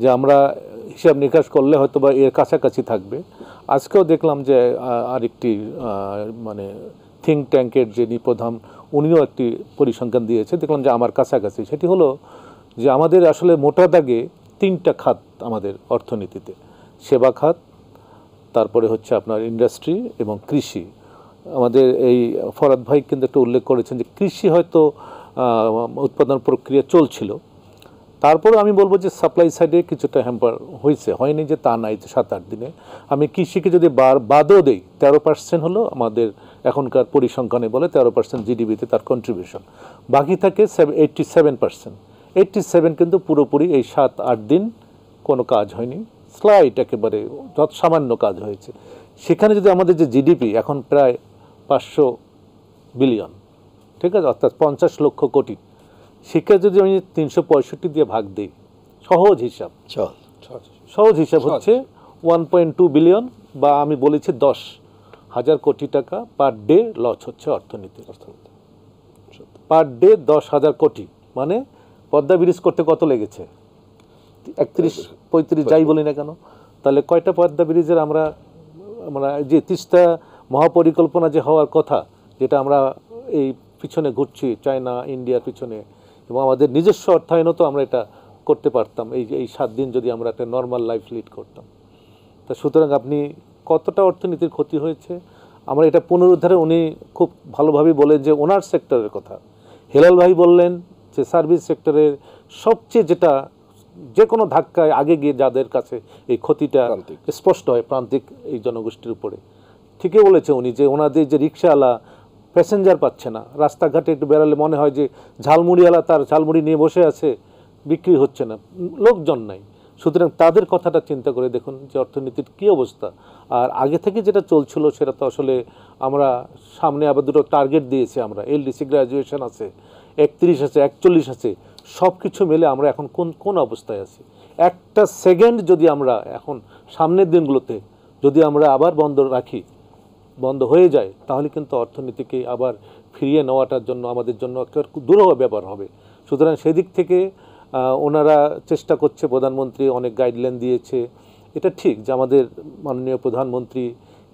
যে আমরা হিসাব নিকাশ করলে হয়তো বা এর কাছাকাছি থাকবে। আজকেও দেখলাম যে আরেকটি থিঙ্ক ট্যাঙ্কের যিনি প্রধান, উনিও একটি পরিসংখ্যান দিয়েছে, দেখলাম যে আমার কাছাকাছি। সেটি হলো যে আমাদের আসলে মোটা দাগে 3টা খাত আমাদের অর্থনীতিতে, সেবা খাত, তারপরে হচ্ছে আপনার ইন্ডাস্ট্রি এবং কৃষি। আমাদের এই ফরাদ ভাই কিন্তু একটা উল্লেখ করেছেন যে কৃষি হয়তো উৎপাদন প্রক্রিয়া চলছিল, তারপরে আমি বলবো যে সাপ্লাই সাইডে কিছুটা হ্যাম্পার হয়নি যে তা নাই। 7-8 দিনে আমি কৃষিকে যদি বাদও দেই, 13% হলো আমাদের এখনকার পরিসংখ্যানে বলে 13% জিডিপিতে তার কন্ট্রিবিউশন, বাকি থাকে 87%। 87 কিন্তু পুরোপুরি এই 7-8 দিন কোনো কাজ হয়নি, স্লাইট একেবারে যত সামান্য কাজ হয়েছে। সেখানে যদি আমাদের যে জিডিপি এখন প্রায় 500 বিলিয়ন, ঠিক আছে, অর্থাৎ 50 লক্ষ কোটি, সেটা যদি আমি 365 দিয়ে ভাগ দিই, সহজ হিসাব হচ্ছে 1.2 বিলিয়ন, বা আমি বলেছি 10,000 কোটি টাকা পার ডে লস হচ্ছে অর্থনীতি। পার ডে 10,000 কোটি, মানে পদ্মা ব্রিজ করতে কত লেগেছে? 31-35 যাই বলি না কেন, তাহলে কয়টা পদ্মা ব্রিজের আমরা যে 30টা মহাপরিকল্পনা যে হওয়ার কথা, যেটা আমরা এই পিছনে ঘুরছি, চায়না, ইন্ডিয়ার পিছনে, এবং আমাদের নিজস্ব অর্থায়নও তো আমরা এটা করতে পারতাম এই 7 দিন যদি আমরা একটা নর্মাল লাইফ লিড করতাম। তা সুতরাং আপনি কতটা অর্থনীতির ক্ষতি হয়েছে, আমরা এটা পুনরুদ্ধারে উনি খুব ভালোভাবে বলেন যে ওনার সেক্টরের কথা। হেলাল ভাই বললেন যে সার্ভিস সেক্টরের সবচেয়ে যেটা যে কোনো ধাক্কায় আগে গিয়ে যাদের কাছে এই ক্ষতিটা স্পষ্ট হয়, প্রান্তিক এই জনগোষ্ঠীর উপরে। ঠিকই বলেছে উনি, যে ওনাদের যে রিক্সাওয়ালা প্যাসেঞ্জার পাচ্ছে না, রাস্তাঘাটে একটু বেড়ালে মনে হয় যে ঝালমুড়িওয়ালা তার ঝালমুড়ি নিয়ে বসে আছে, বিক্রি হচ্ছে না, লোকজন নাই। সুতরাং তাদের কথাটা চিন্তা করে দেখুন যে অর্থনীতির কী অবস্থা। আর আগে থেকে যেটা চলছিল সেটা তো আসলে আমরা সামনে আবার দুটো টার্গেট দিয়েছি, আমরা এলডিসি গ্র্যাজুয়েশন আছে, 31 আছে, 41 আছে, সব কিছু মিলে আমরা এখন কোন অবস্থায় আছি। একটা সেকেন্ড যদি আমরা এখন সামনের দিনগুলোতে যদি আমরা আবার বন্ধ হয়ে যায়, তাহলে কিন্তু অর্থনীতিকে আবার ফিরিয়ে নেওয়াটার জন্য আমাদের জন্য একটা দুরূহ ব্যাপার হবে। সুতরাং সেদিক থেকে ওনারা চেষ্টা করছে, প্রধানমন্ত্রী অনেক গাইডলাইন দিয়েছে। এটা ঠিক যে আমাদের মাননীয় প্রধানমন্ত্রী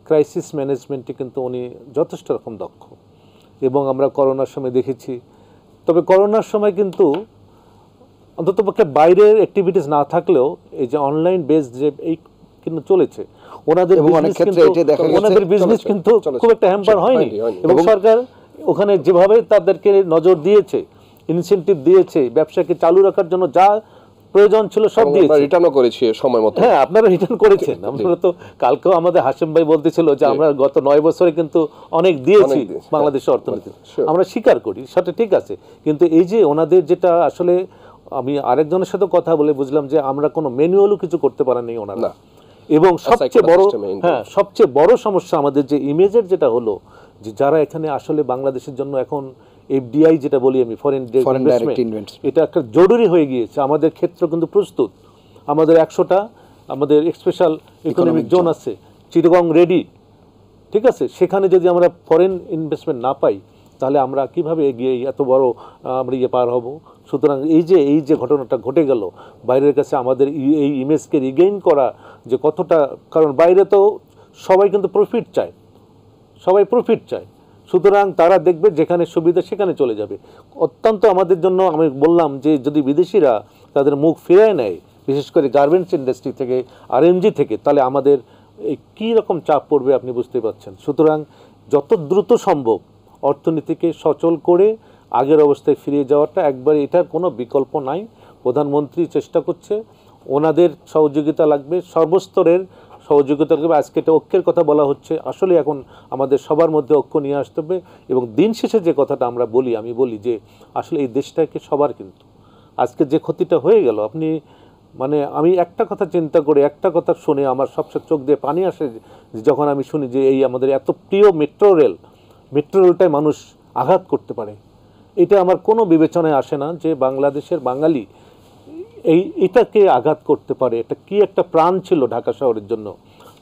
ক্রাইসিস ম্যানেজমেন্টে কিন্তু উনি যথেষ্ট রকম দক্ষ, এবং আমরা করোনার সময় দেখেছি। তবে করোনার সময় কিন্তু অন্ততপক্ষে বাইরের অ্যাক্টিভিটিস না থাকলেও এই যে অনলাইন বেসড যে এই কিন্তু চলেছে, ওনাদের বিজনেস কিন্তু খুব একটা হ্যাম্পার হয়নি, এবং সরকার ওখানে যেভাবে তাদেরকে নজর দিয়েছে, ইনসেন্টিভ দিয়েছে, ব্যবসাকে চালু রাখার জন্য যা প্রয়োজন ছিল সব দিয়েছে। রিটার্নও করেছি সময় মতো। হ্যাঁ, আপনারা রিটার্ন করেছেন। আমরা তো কালকেও আমাদের হাসিম ভাই বলতেছিল যে আমরা গত 9 বছরে কিন্তু অনেক দিয়েছি বাংলাদেশের অর্থনীতি, আমরা স্বীকার করি, সেটা ঠিক আছে। কিন্তু এই যে ওনাদের যেটা আসলে আমি আরেকজনের সাথে কথা বলে বুঝলাম যে আমরা কোনো ম্যানুয়ালও কিছু করতে পারেনি ওনারা, এবং সবচেয়ে বড় সমস্যা আমাদের যে ইমেজের যেটা হলো যে যারা এখানে আসলে বাংলাদেশের জন্য এখন এফডিআই যেটা বলি আমি, ফরেন ডাইরেক্ট ইনভেস্টমেন্ট, এটা একটা জরুরি হয়ে গিয়েছে। আমাদের ক্ষেত্র কিন্তু প্রস্তুত, আমাদের 100টা আমাদের স্পেশাল ইকোনমিক জোন আছে, চিটাগং রেডি, ঠিক আছে। সেখানে যদি আমরা ফরেন ইনভেস্টমেন্ট না পাই তাহলে আমরা কিভাবে এগিয়ে এত বড় আমরা পার হব? সুতরাং এই যে ঘটনাটা ঘটে গেল, বাইরের কাছে আমাদের এই ইমেজকে রিগেইন করা যে কতটা, কারণ বাইরে তো সবাই কিন্তু প্রফিট চায়, সবাই প্রফিট চায়, সুতরাং তারা দেখবে যেখানে সুবিধা সেখানে চলে যাবে। অত্যন্ত আমাদের জন্য আমি বললাম যে যদি বিদেশিরা তাদের মুখ ফিরায় নেয়, বিশেষ করে গার্মেন্টস ইন্ডাস্ট্রি থেকে, আরএমজি থেকে, তাহলে আমাদের এই কী রকম চাপ পড়বে আপনি বুঝতে পারছেন। সুতরাং যত দ্রুত সম্ভব অর্থনীতিকে সচল করে আগের অবস্থায় ফিরিয়ে যাওয়াটা একবারে, এটার কোনো বিকল্প নাই। প্রধানমন্ত্রী চেষ্টা করছে, ওনাদের সহযোগিতা লাগবে, সর্বস্তরের সহযোগিতা লাগবে। আজকে এটা ঐক্যের কথা বলা হচ্ছে, আসলে এখন আমাদের সবার মধ্যে ঐক্য নিয়ে আসতে হবে। এবং দিন শেষে যে কথাটা আমি বলি যে আসলে এই দেশটাকে সবার, কিন্তু আজকে যে ক্ষতিটা হয়ে গেল, আপনি মানে আমি একটা কথা চিন্তা করে, একটা কথা শুনে আমার সবসময় চোখ দিয়ে পানি আসে যখন আমি শুনি যে এই আমাদের এত প্রিয় মেট্রো রেলটায় মানুষ আঘাত করতে পারে। এটা আমার কোনো বিবেচনায় আসে না যে বাংলাদেশের বাঙালি এটাকে আঘাত করতে পারে। এটা কি একটা প্রাণ ছিল ঢাকা শহরের জন্য।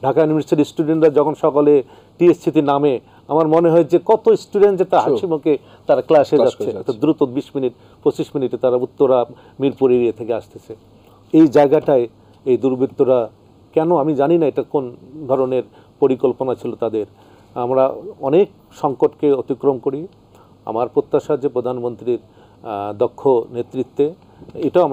ঢাকা ইউনিভার্সিটির স্টুডেন্টরা যখন সকালে টিএসসিতে নামে, আমার মনে হয় যে কত স্টুডেন্ট যে তার হাসি মুখে তারা ক্লাসে যাচ্ছে, এত দ্রুত 20 মিনিট 25 মিনিটে তারা উত্তরা মিরপুর এরিয়া থেকে আসতেছে। এই জায়গাটায় এই দুর্বৃত্তরা কেন আমি জানি না এটা কোন ধরনের পরিকল্পনা ছিল তাদের। আমরা অনেক সংকটকে অতিক্রম করি। আমার প্রত্যাশা যে প্রধানমন্ত্রীর দক্ষ নেতৃত্বে এটাও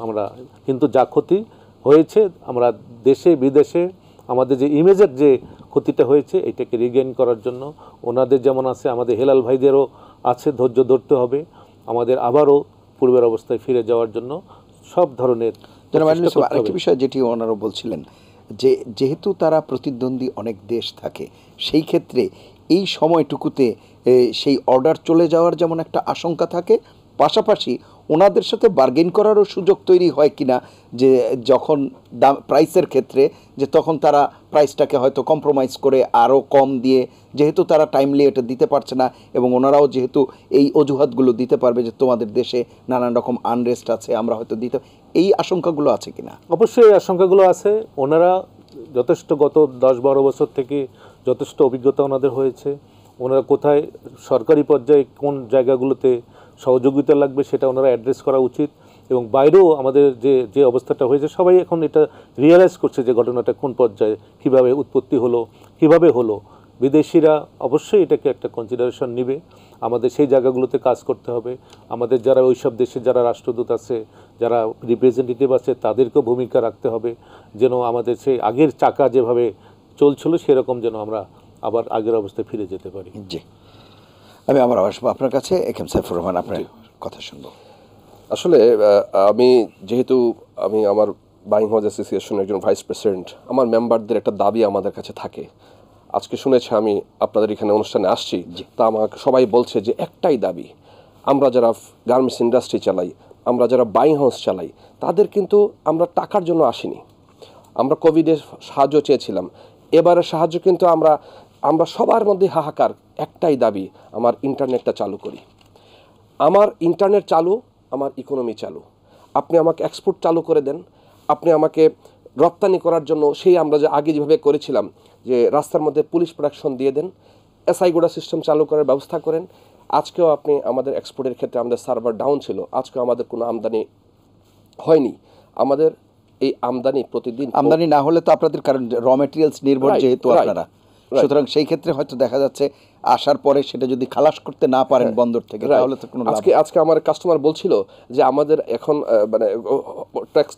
আমরা কিন্তু যা ক্ষতি হয়েছে আমরা দেশে বিদেশে আমাদের যে ইমেজের যে ক্ষতিটা হয়েছে এটাকে রিগেইন করার জন্য ওনাদের যেমন আছে, আমাদের হেলাল ভাইদেরও আছে, ধৈর্য ধরতে হবে। আমাদের আবারও পূর্বের অবস্থায় ফিরে যাওয়ার জন্য সব ধরনের আরেকটি বিষয় যেটি ওনারা বলছিলেন যে যেহেতু তারা প্রতিদ্বন্দ্বী অনেক দেশ থাকে, সেই ক্ষেত্রে এই সময়টুকুতে সেই অর্ডার চলে যাওয়ার যেমন একটা আশঙ্কা থাকে, পাশাপাশি ওনাদের সাথে বার্গেন করারও সুযোগ তৈরি হয় কিনা, যে যখন দাম প্রাইসের ক্ষেত্রে যে তখন তারা প্রাইসটাকে হয়তো কম্প্রোমাইজ করে আরও কম দিয়ে, যেহেতু তারা টাইমলি এটা দিতে পারছে না এবং ওনারাও যেহেতু এই অজুহাতগুলো দিতে পারবে যে তোমাদের দেশে নানান রকম আনরেস্ট আছে, আমরা হয়তো দিতে, এই আশঙ্কাগুলো আছে কিনা? অবশ্যই এই আশঙ্কাগুলো আছে। ওনারা যথেষ্ট গত 10-12 বছর থেকে যথেষ্ট অভিজ্ঞতা ওনাদের হয়েছে। ওনারা কোথায় সরকারি পর্যায়ে কোন জায়গাগুলোতে সহযোগিতা লাগবে সেটা ওনারা অ্যাড্রেস করা উচিত। এবং বাইরেও আমাদের যে অবস্থাটা হয়েছে সবাই এখন এটা রিয়েলাইজ করছে যে ঘটনাটা কোন পর্যায়ে, কিভাবে উৎপত্তি হলো, কিভাবে হলো। বিদেশিরা অবশ্যই এটাকে একটা কনসিডারেশন নেবে। আমাদের সেই জায়গাগুলোতে কাজ করতে হবে। আমাদের যারা ওইসব দেশে যারা রাষ্ট্রদূত আছে, যারা রিপ্রেজেন্টেটিভ আছে, তাদেরকেও ভূমিকা রাখতে হবে যেন আমাদের সেই আগের চাকা যেভাবে চলছিল সেরকম যেন আমরা আবার আগের অবস্থায় ফিরে যেতে পারি। জি, আমি আবার আসবো আপনার কাছে। একেম সাইফুর রহমান, আপনার কথা শুনবো। আসলে যেহেতু আমি আমার বাইং হাউস অ্যাসোসিয়েশনের একজন ভাইস প্রেসিডেন্ট, আমার মেম্বারদের একটা দাবি আমাদের কাছে থাকে। আজকে শুনেছি আমি আপনাদের এখানে অনুষ্ঠানে আসছি, তা আমাকে সবাই বলছে যে একটাই দাবি, আমরা যারা গার্মেন্টস ইন্ডাস্ট্রি চালাই, আমরা যারা বাইং হাউস চালাই, তাদের কিন্তু আমরা টাকার জন্য আসিনি। আমরা কোভিডের সাহায্য চেয়েছিলাম, এবারের সাহায্য কিন্তু আমরা সবার মধ্যে হাহাকার, একটাই দাবি, আমার ইন্টারনেটটা চালু করি। আমার ইন্টারনেট চালু, আমার ইকোনমি চালু। আপনি আমাকে এক্সপোর্ট চালু করে দেন, আপনি আমাকে রপ্তানি করার জন্য সেই আমরা যে আগে যেভাবে করেছিলাম যে রাস্তার মধ্যে পুলিশ প্রোটেকশন দিয়ে দেন, এসআইগুড়া সিস্টেম চালু করার ব্যবস্থা করেন। আজকেও আপনি আমাদের এক্সপোর্টের ক্ষেত্রে আমাদের সার্ভার ডাউন ছিল, আজকেও আমাদের কোনো আমদানি হয়নি। আমাদের এই আমদানি প্রতিদিন আমদানি না হলে তো আপনাদের কারণ র মেটেরিয়ালস নির্ভর যেহেতু আপনারা, সুতরাং সেই ক্ষেত্রে হয়তো দেখা যাচ্ছে আসার পরে সেটা যদি খালাস করতে না পারেন বন্দর থেকে তাহলে তো কোনো লাভ আজকে আজকে আমার কাস্টমার বলছিল যে আমাদের এখন মানে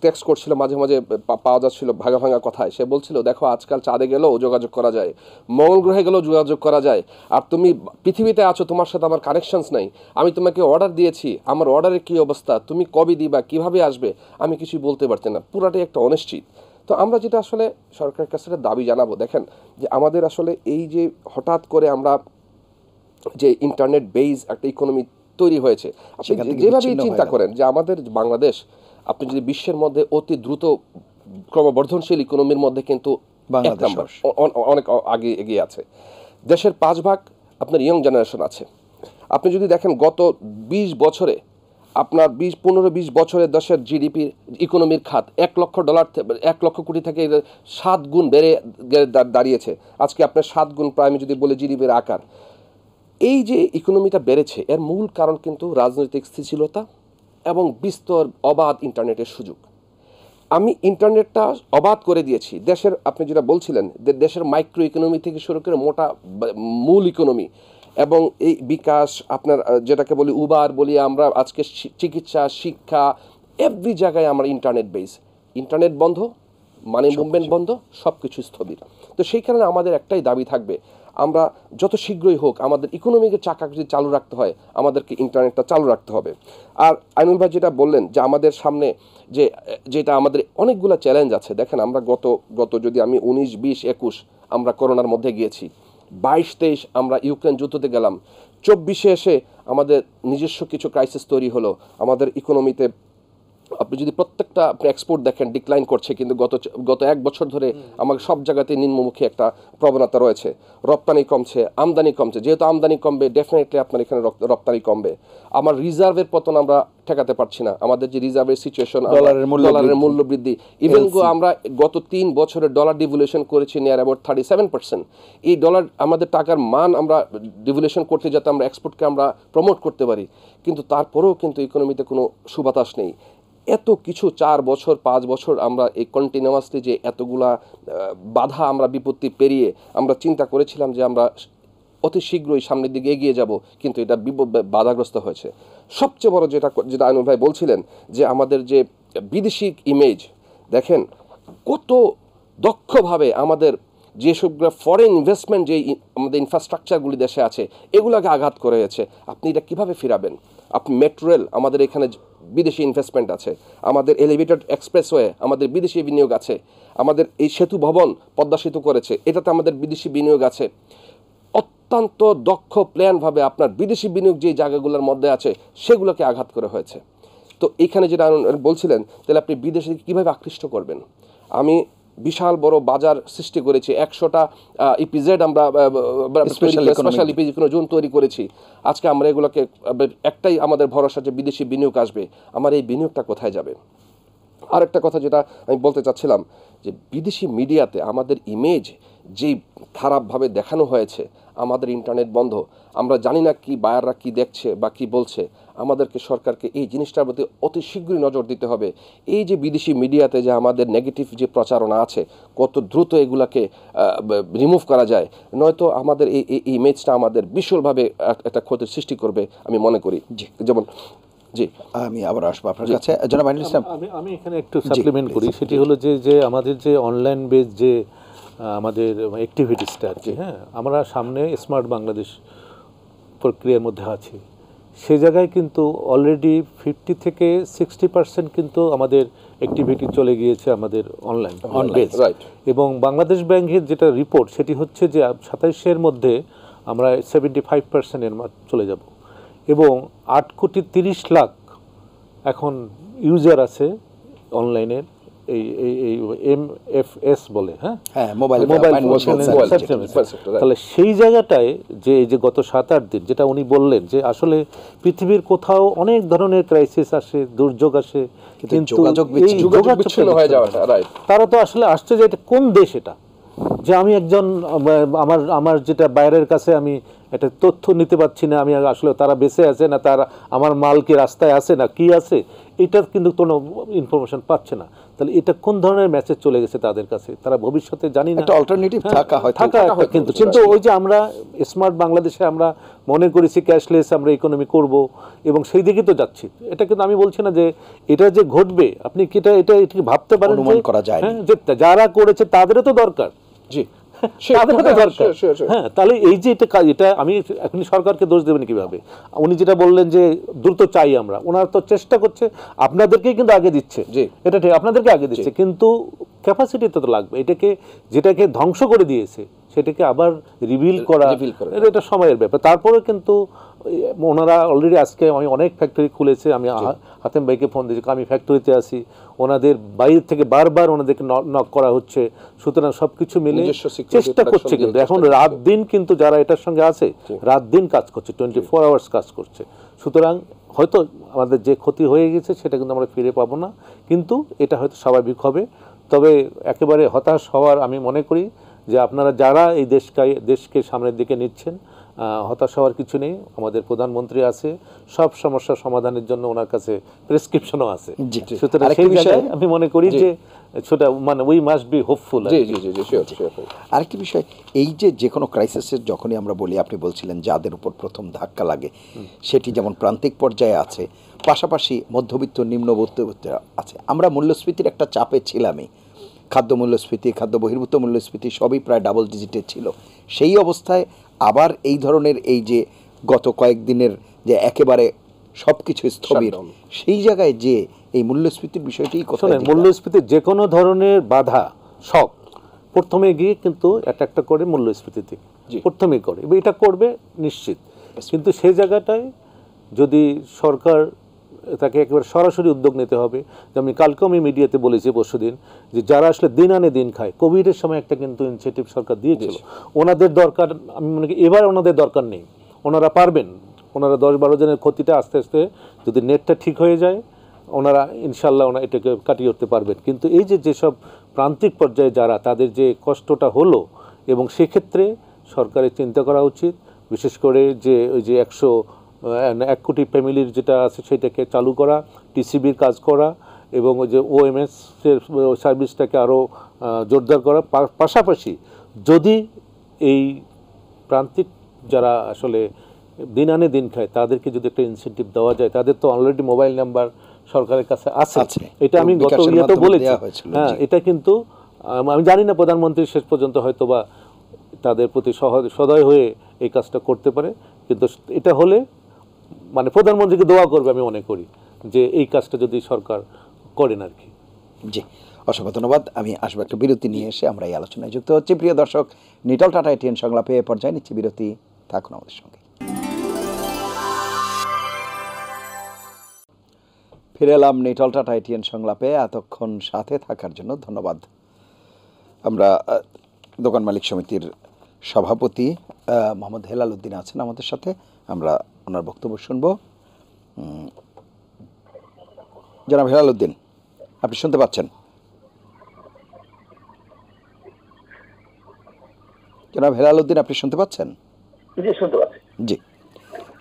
ট্যাক্স করছিল, মাঝে মাঝে পাওয়া যাচ্ছিল ভাঙা ভাঙা কথায়। সে বলছিল দেখো আজকাল চাঁদে গেলেও যোগাযোগ করা যায়, মঙ্গল গ্রহে গেলেও যোগাযোগ করা যায়, আর তুমি পৃথিবীতে আছো, তোমার সাথে আমার কানেকশনস নাই। আমি তোমাকে অর্ডার দিয়েছি, আমার অর্ডারের কী অবস্থা, তুমি কবে দিবা, কিভাবে আসবে, আমি কিছুই বলতে পারছি না। পুরাটাই একটা অনিশ্চিত। তো আমরা যেটা আসলে সরকারের কাছে দাবি জানাবো, দেখেন যে আমাদের আসলে এই যে হঠাৎ করে আমরা যে ইন্টারনেট বেজ একটা ইকোনমি তৈরি হয়েছে, আপনি যেভাবেই চিন্তা করেন যে আমাদের বাংলাদেশ, আপনি যদি বিশ্বের মধ্যে অতি দ্রুত ক্রমবর্ধনশীল ইকোনমির মধ্যে কিন্তু এক নাম্বার, অনেক আগে এগিয়ে আছে। দেশের 5 ভাগ আপনার ইয়ং জেনারেশন আছে। আপনি যদি দেখেন গত 20 বছরে আপনার 15-20 বছরে দেশের জিডিপি ইকোনমির খাত $1 লক্ষ কোটি থেকে 7 গুণ বেড়ে দাঁড়িয়েছে। আজকে আপনার 7 গুণ প্রায়, আমি যদি বলি জিডিপির আকার। এই যে ইকোনমিটা বেড়েছে এর মূল কারণ কিন্তু রাজনৈতিক স্থিতিশীলতা এবং বিস্তর অবাধ ইন্টারনেটের সুযোগ। আমি ইন্টারনেটটা অবাধ করে দিয়েছি দেশের, আপনি যেটা বলছিলেন দেশের মাইক্রো ইকোনমি থেকে শুরু করে মোটা মূল ইকোনমি এবং এই বিকাশ, আপনার যেটাকে বলি উবার বলি আমরা, আজকে চিকিৎসা, শিক্ষা, এভরি জায়গায় আমরা ইন্টারনেট বেস। ইন্টারনেট বন্ধ, মানি মুভমেন্ট বন্ধ, সব কিছু স্থবির। তো সেই কারণে আমাদের একটাই দাবি থাকবে, আমরা যত শীঘ্রই হোক আমাদের ইকোনমিকে চাকা যদি চালু রাখতে হয়, আমাদেরকে ইন্টারনেটটা চালু রাখতে হবে। আর আইনুল ভাই যেটা বললেন যে আমাদের সামনে যেটা আমাদের অনেকগুলো চ্যালেঞ্জ আছে, দেখেন আমরা গত যদি আমি 19, 20, 21 আমরা করোনার মধ্যে গিয়েছি, 22, 23 আমরা ইউক্রেন যুদ্ধতে গেলাম, 24-এ এসে আমাদের নিজস্ব কিছু ক্রাইসিস তৈরি হলো। আমাদের ইকোনমিতে আপনি যদি প্রত্যেকটা আপনি এক্সপোর্ট দেখেন ডিক্লাইন করছে, কিন্তু গত 1 বছর ধরে আমাদের সব জায়গাতে নিম্নমুখী একটা প্রবণতা রয়েছে। রপ্তানি কমছে, আমদানি কমছে। যেহেতু আমদানি কমবে, ডেফিনেটলি আপনার এখানে রপ্তানি কমবে। আমার রিজার্ভের পতন আমরা ঠেকাতে পারছি না। আমাদের যে রিজার্ভের সিচুয়েশন, ডলারের মূল্য বৃদ্ধি, ইভেন আমরা গত 3 বছরে ডলার ডিভ্যালুয়েশন করেছি নিয়ার অ্যাবাউট 37%। এই ডলার আমাদের টাকার মান আমরা ডিভ্যালুয়েশন করতে, যাতে আমরা এক্সপোর্টকে আমরা প্রমোট করতে পারি, কিন্তু তারপরেও কিন্তু ইকোনমিতে কোনো সুবাতাস নেই। এত কিছু 4 বছর 5 বছর আমরা এই কন্টিনিউয়াসলি যে এতগুলা বাধা আমরা বিপত্তি পেরিয়ে আমরা চিন্তা করেছিলাম যে আমরা অতি শীঘ্রই সামনের দিকে এগিয়ে যাব, কিন্তু এটা বাধাগ্রস্ত হয়েছে। সবচেয়ে বড় যেটা আইনুল ভাই বলছিলেন যে আমাদের যে বিদেশি ইমেজ, দেখেন কত দক্ষভাবে আমাদের যেসবগুলো ফরেন ইনভেস্টমেন্ট, যে আমাদের ইনফ্রাস্ট্রাকচারগুলি দেশে আছে, এগুলোকে আঘাত করে হয়েছে। আপনি এটা কীভাবে ফিরাবেন? আপনি মেট্রো রেল, আমাদের এখানে বিদেশি ইনভেস্টমেন্ট আছে, আমাদের এলিভেটেড এক্সপ্রেসওয়ে, আমাদের বিদেশি বিনিয়োগ আছে, আমাদের এই সেতু ভবন পদ্মা সেতু করেছে, এটাতে আমাদের বিদেশি বিনিয়োগ আছে। অত্যন্ত দক্ষ প্ল্যানভাবে আপনার বিদেশি বিনিয়োগ যে জায়গাগুলোর মধ্যে আছে সেগুলোকে আঘাত করা হয়েছে। তো এইখানে যেটা বলছিলেন, তাহলে আপনি বিদেশে কীভাবে আকৃষ্ট করবেন? আমি বিশাল বড় বাজার সৃষ্টি করেছি, 100টা ইপিজেড আমরা স্পেশাল ইপিজেড জোন তৈরি করেছি। আজকে আমরা এগুলোকে একটাই আমাদের ভরসা যে বিদেশি বিনিয়োগ আসবে। আমার এই বিনিয়োগটা কোথায় যাবে? আরেকটা কথা যেটা আমি বলতে চাচ্ছিলাম, যে বিদেশি মিডিয়াতে আমাদের ইমেজ যেই খারাপভাবে দেখানো হয়েছে, আমাদের ইন্টারনেট বন্ধ, আমরা জানি না কি বায়াররা কি দেখছে বা কি বলছে। আমাদেরকে সরকারকে এই জিনিসটার প্রতি অতি শীঘ্রই নজর দিতে হবে। এই যে বিদেশি মিডিয়াতে যে আমাদের নেগেটিভ যে প্রচারণা আছে, কত দ্রুত এগুলাকে রিমুভ করা যায়, নয়তো আমাদের এই ইমেজটা আমাদের বিশালভাবে একটা ক্ষতির সৃষ্টি করবে আমি মনে করি। যেমন জি, আমি আবার আসবো আপনার কাছে, জনাব আইনুল ইসলাম। আমি এখানে একটু সাপ্লিমেন্ট করি। সেটি হলো যে আমাদের যে অনলাইন বেস যে আমাদের অ্যাক্টিভিটিসটা আর কি, হ্যাঁ, আমরা সামনে স্মার্ট বাংলাদেশ প্রক্রিয়ার মধ্যে আছি। সে জায়গায় কিন্তু অলরেডি 50 থেকে 60% কিন্তু আমাদের অ্যাক্টিভিটি চলে গিয়েছে আমাদের অনলাইন বেস। এবং বাংলাদেশ ব্যাংকের যেটা রিপোর্ট, সেটি হচ্ছে যে 27-এর মধ্যে আমরা 75%-এর চলে যাব। এবং 8,30,00,000 এখন ইউজার আছে অনলাইনের, এই MFS বলে, হ্যাঁ, মোবাইল। তাহলে সেই জায়গাটায় যে এই যে গত 7-8 দিন যেটা উনি বললেন, যে আসলে পৃথিবীর কোথাও অনেক ধরনের ক্রাইসিস আসে, দুর্যোগ আসে, কিন্তু যোগাযোগ বিচ্ছিন্ন হয়ে যাওয়া, তারা তো আসলে আসছে যে এটা কোন দেশ, এটা যে আমি একজন আমার যেটা বাইরের কাছে আমি একটা তথ্য নিতে পারছি না আমি আসলে তারা বেঁচে আছে না, তারা আমার মাল কি রাস্তায় আছে না কি আছে, এটার কিন্তু কোনো ইনফরমেশন পাচ্ছে না। তাহলে এটা কোন ধরনের মেসেজ চলে গেছে তাদের কাছে, তারা ভবিষ্যতে জানি না। একটা অল্টারনেটিভ থাকা হয়, কিন্তু ওই যে আমরা স্মার্ট বাংলাদেশে আমরা মনে করেছি ক্যাশলেস আমরা ইকোনমি করব এবং সেই দিকে তো যাচ্ছি। এটা কিন্তু আমি বলছি না যে এটা যে ঘটবে আপনি কি এটা ভাবতে পারেন, অনুমান করা যায় যে যারা করেছে তাদেরও তো দরকার। জি, হ্যাঁ, তাহলে এই যে এটা আমি এখন সরকারকে দোষ দেবেন কিভাবে? উনি যেটা বললেন যে দ্রুত চাই আমরা, ওনার তো চেষ্টা করছে, আপনাদেরকেই কিন্তু আগে দিচ্ছে, এটা ঠিক আপনাদেরকে আগে দিচ্ছে, কিন্তু ক্যাপাসিটি তো লাগবে। যেটাকে ধ্বংস করে দিয়েছে সেটাকে আবার রিবিল করা এটা সময়ের ব্যাপার। তারপরে কিন্তু ওনারা অলরেডি আজকে আমি অনেক ফ্যাক্টরি খুলেছে, আমি হাতেম ভাইকে ফোন দিয়েছি, আমি ফ্যাক্টরিতে আছি, ওনাদের বাইরে থেকে বারবার ওনাদেরকে নক করা হচ্ছে। সুতরাং সবকিছু মিলে চেষ্টা করছে, কিন্তু এখন রাত দিন কিন্তু যারা এটার সঙ্গে আছে রাত দিন কাজ করছে, 24 আওয়ার্স কাজ করছে। সুতরাং হয়তো আমাদের যে ক্ষতি হয়ে গেছে সেটা কিন্তু আমরা ফিরে পাবো না, কিন্তু এটা হয়তো স্বাভাবিক হবে। তবে একেবারে হতাশ হওয়ার আমি মনে করি যে আপনারা যারা এই দেশকে সামনের দিকে নিচ্ছেন, হতাশ হওয়ার কিছু নেই। আমাদের প্রধানমন্ত্রী আছে, সব সমস্যা সমাধানের জন্য ওনার কাছে প্রেসক্রিপশনও আছে। সুতরাং সেই জায়গায় আমি মনে করি যে সেটা মানে উই মাস্ট বি হোপফুল। আরেকটি বিষয়, এই যে কোনো ক্রাইসিসের যখনই আমরা বলি, আপনি বলছিলেন যাদের উপর প্রথম ধাক্কা লাগে সেটি যেমন প্রান্তিক পর্যায়ে আছে, পাশাপাশি মধ্যবিত্ত নিম্নবিত্ত আছে। আমরা মূল্যস্ফীতির একটা চাপে ছিলামই, খাদ্য মূল্যস্ফীতি, খাদ্য বহির্ভূত মূল্যস্ফীতি সবই প্রায় ডাবল ডিজিটে ছিল। সেই অবস্থায় আবার এই ধরনের এই যে গত কয়েকদিনের যে একেবারে সব কিছু স্থবির, সেই জায়গায় যে এই মূল্যস্ফীতির বিষয়টি মূল্যস্ফীতির যে কোনো ধরনের বাধা সব প্রথমে গিয়ে কিন্তু একটা করে মূল্যস্ফীতিতে প্রথমেই করে, এটা করবে নিশ্চিত। কিন্তু সেই জায়গাটায় যদি সরকার তাকে একেবারে সরাসরি উদ্যোগ নিতে হবে। যেমন কালকেও আমি মিডিয়াতে বলেছি পরশুদিন, যে যারা আসলে দিন আনে দিন খায়, কোভিডের সময় একটা কিন্তু ইনিশিয়েটিভ সরকার দিয়েছিল, ওনাদের দরকার, আমি মনে করি এবার ওনাদের দরকার নেই, ওনারা পারবেন, ওনারা 10-12 জনের ক্ষতিটা আস্তে আস্তে যদি নেটটা ঠিক হয়ে যায় ওনারা ইনশাল্লাহ এটাকে কাটিয়ে উঠতে পারবেন। কিন্তু এই যেসব প্রান্তিক পর্যায়ে যারা, তাদের যে কষ্টটা হলো, এবং সেক্ষেত্রে সরকারের চিন্তা করা উচিত, বিশেষ করে যে ওই যে 1 কোটি ফ্যামিলির যেটা আছে সেটাকে চালু করা, টিসিবির কাজ করা, এবং ওই যে ওএমএস এর সার্ভিসটাকে আরও জোরদার করা। পাশাপাশি যদি এই প্রান্তিক যারা আসলে দিন আনে দিন খায় তাদেরকে যদি একটা ইনসেন্টিভ দেওয়া যায়, তাদের তো অলরেডি মোবাইল নাম্বার সরকারের কাছে আছে, এটা আমি গত ইয়েতে বলেছি। হ্যাঁ, এটা কিন্তু আমি জানি না প্রধানমন্ত্রী শেষ পর্যন্ত হয়তো বা তাদের প্রতি সদয় হয়ে এই কাজটা করতে পারে, কিন্তু এটা হলে মানে প্রধানমন্ত্রীকে দোয়া করবে আমি মনে করি, যে এই কাজটা যদি সরকার করেন আর কি। জি, অসংখ্য ধন্যবাদ। আমি আসবো একটা বিরতি নিয়ে এসে আমরা এই আলোচনায় যুক্ত হচ্ছি। প্রিয় দর্শক, নিটল টাটা এটিএন সংলাপে এ পর্যায়ে নিচ্ছি বিরতি, থাকুন আমাদের সঙ্গে। ফিরে এলাম নিটল টাটা এটিএন সংলাপে। এতক্ষণ সাথে থাকার জন্য ধন্যবাদ। আমরা দোকান মালিক সমিতির সভাপতি মোহাম্মদ হেলাল উদ্দিন আছেন আমাদের সাথে, আমরা ওনার বক্তব্য শুনবো। জনাব হেলাল উদ্দিন, আপনি শুনতে পাচ্ছেন? জনাব হেলাল উদ্দিন, আপনি শুনতে পাচ্ছেন? জি, শুনতে পাচ্ছি। জি,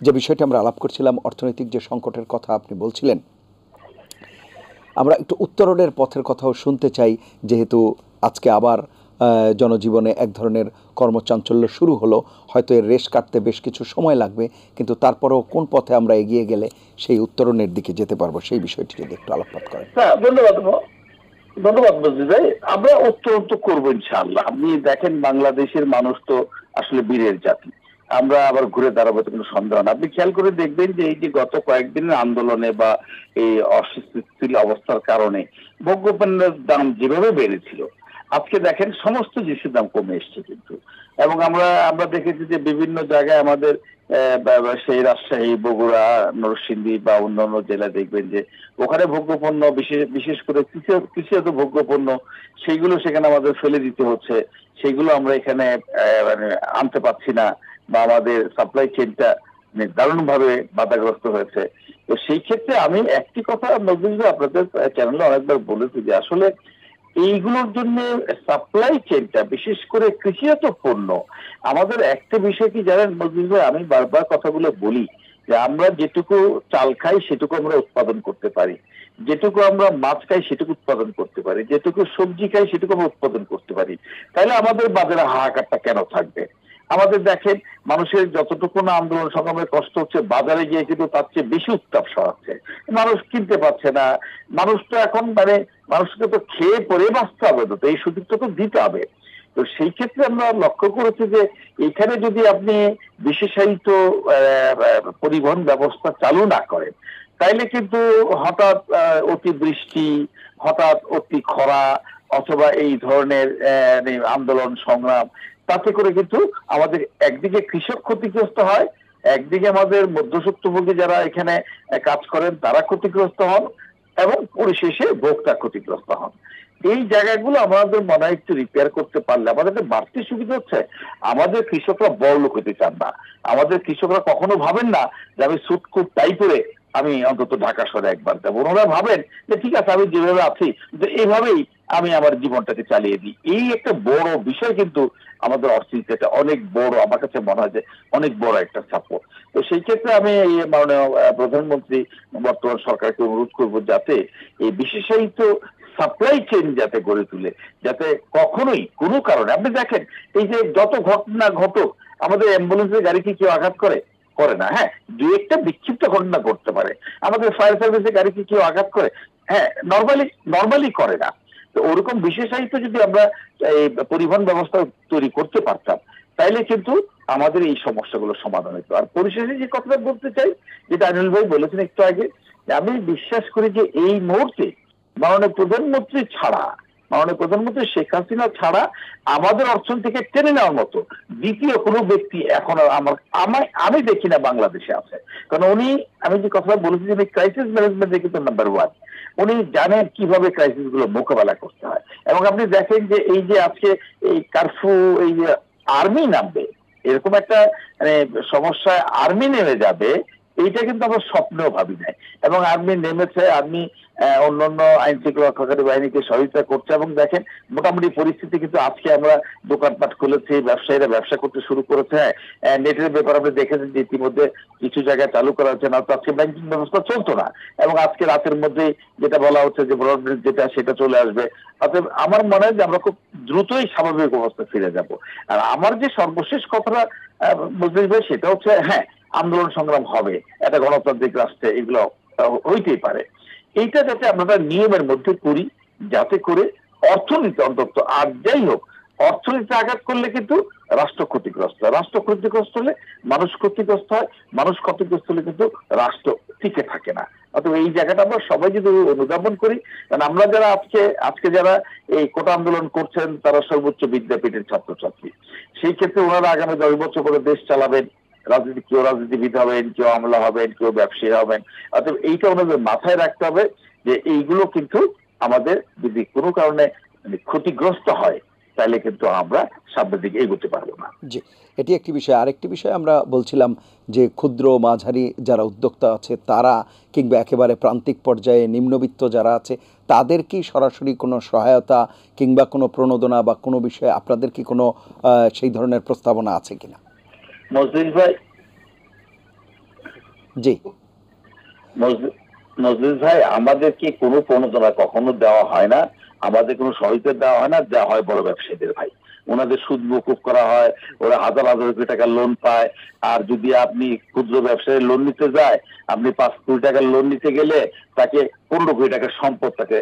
যে বিষয়টি আমরা আলাপ করছিলাম, অর্থনৈতিক যে সংকটের কথা আপনি বলছিলেন, আমরা একটু উত্তরণের পথের কথাও শুনতে চাই, যেহেতু আজকে আবার জনজীবনে এক ধরনের কর্মচাঞ্চল্য শুরু হলো। হয়তো এর রেশ কাটতে বেশ কিছু সময় লাগবে, কিন্তু তারপরেও কোন পথে আমরা এগিয়ে গেলে সেই উত্তরণের দিকে যেতে পারবো, সেই বিষয়টি যদি একটু আলোকপাত করেন। ধন্যবাদ মজিদ ভাই। আমরা উত্তরণ তো করবো ইনশাআল্লাহ। আপনি দেখেন, বাংলাদেশের মানুষ তো আসলে বীরের জাতি, আমরা আবার ঘুরে দাঁড়াবো তো কোনো সন্দেহ না। আপনি খেয়াল করে দেখবেন যে এই যে গত কয়েকদিনের আন্দোলনে বা এই অস্থিতিশীল অবস্থার কারণে ভোগ্যপণ্যের দাম যেভাবে বেড়েছিল, আজকে দেখেন সমস্ত জিনিসের দাম কমে এসছে কিন্তু। এবং আমরা দেখেছি যে বিভিন্ন জায়গায় আমাদের সেই রাজশাহী, বগুড়া, নরসিংদী বা অন্যান্য জেলায় দেখবেন যে ওখানে ভোগ্যপণ্য, বিশেষ করে কৃষিজাত ভোগ্যপণ্য, সেইগুলো সেখানে আমাদের ফেলে দিতে হচ্ছে, সেইগুলো আমরা এখানে মানে আনতে পারছি না, বা আমাদের সাপ্লাই চেইনটা দারুণভাবে বাধাগ্রস্ত হয়েছে। তো সেই ক্ষেত্রে আমি একটি কথা নজরুল আপনাদের চ্যানেলে অনেকবার বলেছি যে আসলে এইগুলোর জন্য সাপ্লাই চেনটা, বিশেষ করে কৃষিজাত পণ্য, আমাদের একটা বিষয় কি জানেন মজলিস ভাই, আমি বারবার কথাগুলো বলি যে আমরা যেটুকু চাল খাই সেটুকু আমরা উৎপাদন করতে পারি, যেটুকু আমরা মাছ খাই সেটুকু উৎপাদন করতে পারি, যেটুকু সবজি খাই সেটুকু আমরা উৎপাদন করতে পারি, তাহলে আমাদের বাজারে হাহাকারটা কেন থাকবে? আমাদের দেখেন মানুষের যতটুকু না আন্দোলন সংগ্রামের কষ্ট হচ্ছে, বাজারে গিয়ে কিন্তু তার চেয়ে বেশি উত্তাপ সরাচ্ছে, মানুষ কিনতে পারছে না। মানুষ তো এখন মানুষকে তো খেয়ে পরে বাঁচতে হবে, তো এই সুযোগটা তো দিতে হবে। তো সেই ক্ষেত্রে আমরা লক্ষ্য করেছি যে এখানে যদি আপনি বিশেষায়িত পরিবহন ব্যবস্থা চালু না করেন, তাইলে কিন্তু হঠাৎ অতিবৃষ্টি, হঠাৎ অতি খরা, অথবা এই ধরনের আন্দোলন সংগ্রাম, তাতে করে কিন্তু আমাদের একদিকে কৃষক ক্ষতিগ্রস্ত হয়, একদিকে আমাদের মধ্যস্বত্বভোগী যারা এখানে কাজ করেন তারা ক্ষতিগ্রস্ত হন, এবং পরিশেষে ভোক্তা ক্ষতিগ্রস্ত হন। এই জায়গাগুলো আমাদের মনে হয় একটু রিপেয়ার করতে পারলে আমাদের বাড়তি সুবিধা হচ্ছে। আমাদের কৃষকরা বড় লোক হতে চান না, আমাদের কৃষকরা কখনো ভাবেন না যে আমি সুটকুট টাই করে আমি অন্তত ঢাকা শহরে একবার যাবো। ওনারা ভাবেন যে ঠিক আছে আমি যেভাবে আছি এইভাবেই আমি আমার জীবনটাকে চালিয়ে দিই। এই একটা বড় বিষয় কিন্তু আমাদের অর্থনীতিতে অনেক বড়, আমার কাছে মনে হয় যে অনেক বড় একটা সাপোর্ট। তো সেই ক্ষেত্রে আমি এই মাননীয় প্রধানমন্ত্রী বর্তমান সরকারকে অনুরোধ করবো যাতে এই বিশেষায়িত সাপ্লাই চেইন যাতে গড়ে তুলে, যাতে কখনোই কোনো কারণে, আপনি দেখেন এই যে যত ঘটনা ঘটুক, আমাদের অ্যাম্বুলেন্সের গাড়িকে কেউ আঘাত করে না, হ্যাঁ দু একটা বিক্ষিপ্ত ঘটনা ঘটতে পারে। আমাদের ফায়ার সার্ভিসের গাড়িকে কেউ আঘাত করে, হ্যাঁ নর্মালি করে না। তো ওরকম বিশেষায়িত যদি আমরা এই পরিবহন ব্যবস্থা তৈরি করতে পারতাম, তাইলে কিন্তু আমাদের এই সমস্যাগুলো সমাধান হতো। আর পরিশেষে যে কথাটা বলতে চাই, যেটা আনিল ভাই বলেছেন একটু আগে, আমি বিশ্বাস করি যে এই মুহূর্তে মাননীয় প্রধানমন্ত্রী ছাড়া, মাননীয় প্রধানমন্ত্রী শেখ হাসিনা ছাড়া আমাদের অর্থনীতিকে টেনে নেওয়ার মতো দ্বিতীয় কোনো ব্যক্তি এখন আমি দেখি না বাংলাদেশে আছে। কারণ উনি, আমি যে কথা বলেছি যে ক্রাইসিস ম্যানেজমেন্টে কিন্তু নাম্বার 1, উনি জানেন কিভাবে ক্রাইসিস গুলো মোকাবেলা করতে হয়। এবং আপনি দেখেন যে এই যে আজকে এই কারফিউ, এই যে আর্মি নামবে, এরকম একটা সমস্যায় আর্মি নেমে যাবে, এইটা কিন্তু আমরা স্বপ্নেও ভাবি নাই। এবং আর্মি নেমেছে, আর্মি অন্যান্য আইন শৃঙ্খলা রক্ষাকারী বাহিনীকে সহযোগিতা করছে। এবং দেখেন মোটামুটি পরিস্থিতি কিন্তু আজকে আমরা দোকানপাট খুলেছি, ব্যবসায়ীরা ব্যবসা করতে শুরু করেছে। নেটের ব্যাপার আপনি দেখেছেন যে ইতিমধ্যে কিছু জায়গায় চালু করা হচ্ছে, না তো আজকে ব্যাংকিং ব্যবস্থা চলতো না, এবং আজকে রাতের মধ্যে যেটা বলা হচ্ছে যে ব্রডব্যান্ড যেটা সেটা চলে আসবে। অতএব আমার মনে হয় যে আমরা খুব দ্রুতই স্বাভাবিক অবস্থা ফিরে যাব। আর আমার যে সর্বশেষ কথাটা বলতে চাই সেটা হচ্ছে, হ্যাঁ আন্দোলন সংগ্রাম হবে, একটা গণতান্ত্রিক রাষ্ট্রে এগুলো হইতেই পারে, এইটা যাতে আমরা নিয়মের মধ্যে করি, যাতে করে অর্থনীতি অন্তত, আর যাই হোক অর্থনীতি আঘাত করলে কিন্তু রাষ্ট্র ক্ষতিগ্রস্ত হয়, রাষ্ট্র ক্ষতিগ্রস্ত হলে মানুষ ক্ষতিগ্রস্ত হয়, মানুষ ক্ষতিগ্রস্ত হলে কিন্তু রাষ্ট্র টিকে থাকে না। অথবা এই জায়গাটা আমরা সবাই যদি অনুধাবন করি, কারণ আমরা যারা আজকে যারা এই কোটা আন্দোলন করছেন তারা সর্বোচ্চ বিদ্যাপীঠের ছাত্রছাত্রী, সেই ক্ষেত্রে ওনারা আগামী 10 বছর করে দেশ চালাবেন, কেউ রাজনীতিবিদ হবেন, কেউ আমলা হবেন, কেউ ব্যবসায়ী হবেন। অর্থাৎ এইটা আমাদের মাথায় রাখতে হবে যে এইগুলো কিন্তু আমাদের যদি কোনো কারণে ক্ষতিগ্রস্ত হয়, তাহলে কিন্তু আমরা সামনের দিকে এগোতে পারবো না। জি, এটি একটি বিষয়। আরেকটি বিষয় আমরা বলছিলাম যে ক্ষুদ্র মাঝারি যারা উদ্যোক্তা আছে তারা, কিংবা একেবারে প্রান্তিক পর্যায়ে নিম্নবিত্ত যারা আছে, তাদের কি সরাসরি কোনো সহায়তা কিংবা কোনো প্রণোদনা বা কোনো বিষয়ে আপনাদের কি কোনো সেই ধরনের প্রস্তাবনা আছে কিনা? মজলিস ভাই, জি মজলিস ভাই, আমাদেরকে কোনো প্রণোদনা কখনো দেওয়া হয় না, আমাদের কোনো সহায়তা দেওয়া হয় না, দেওয়া হয় বড় ব্যবসায়ীদের ভাই। ওনাদের সুদ মকুব করা হয়, ওরা হাজার হাজার কোটি টাকা লোন পায়। আর যদি আপনি ক্ষুদ্র ব্যবসায়ী লোন নিতে যায়, আপনি 5 কোটি টাকার লোন নিতে গেলে তাকে 15 কোটি টাকার সম্পদ তাকে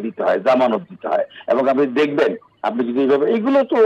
দিতে হয়, জামানত দিতে হয়। এবং আপনি দেখবেন, আপনি যদি এইগুলো তো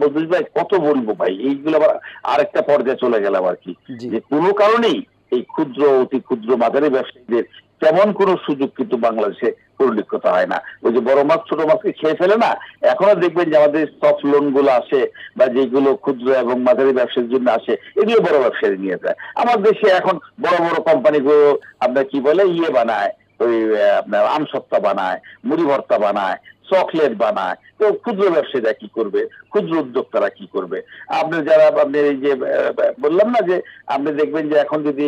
মজলিস ভাই কত বলবো ভাই, এইগুলো আবার আরেকটা পর্যায়ে চলে গেলাম আর কি, যে কোনো কারণেই এই ক্ষুদ্র অতি ক্ষুদ্র মাঝারি ব্যবসায়ীদের তেমন কোনো সুযোগ কিন্তু বাংলাদেশে পরিলক্ষিত হয় না। ওই যে বড় মাছ ছোট মাছকে খেয়ে ফেলে না, এখনো দেখবেন যে আমাদের সফট লোন গুলো আসে বা যেগুলো ক্ষুদ্র এবং মাঝারি ব্যবসার জন্য আসে, এগুলো বড় ব্যবসায়ী নিয়ে যায়। আমার দেশে এখন বড় বড় কোম্পানিগুলো আপনার কি বলে বানায়, ওই আপনার আমসত্তা বানায়, মুড়ি ভর্তা বানায়, চকলেট বানায়, তো ক্ষুদ্র ব্যবসায়ীরা কি করবে, ক্ষুদ্র উদ্যোক্তারা কি করবে? আপনি যারা আপনি এই যে বললাম না যে আপনি দেখবেন যে এখন যদি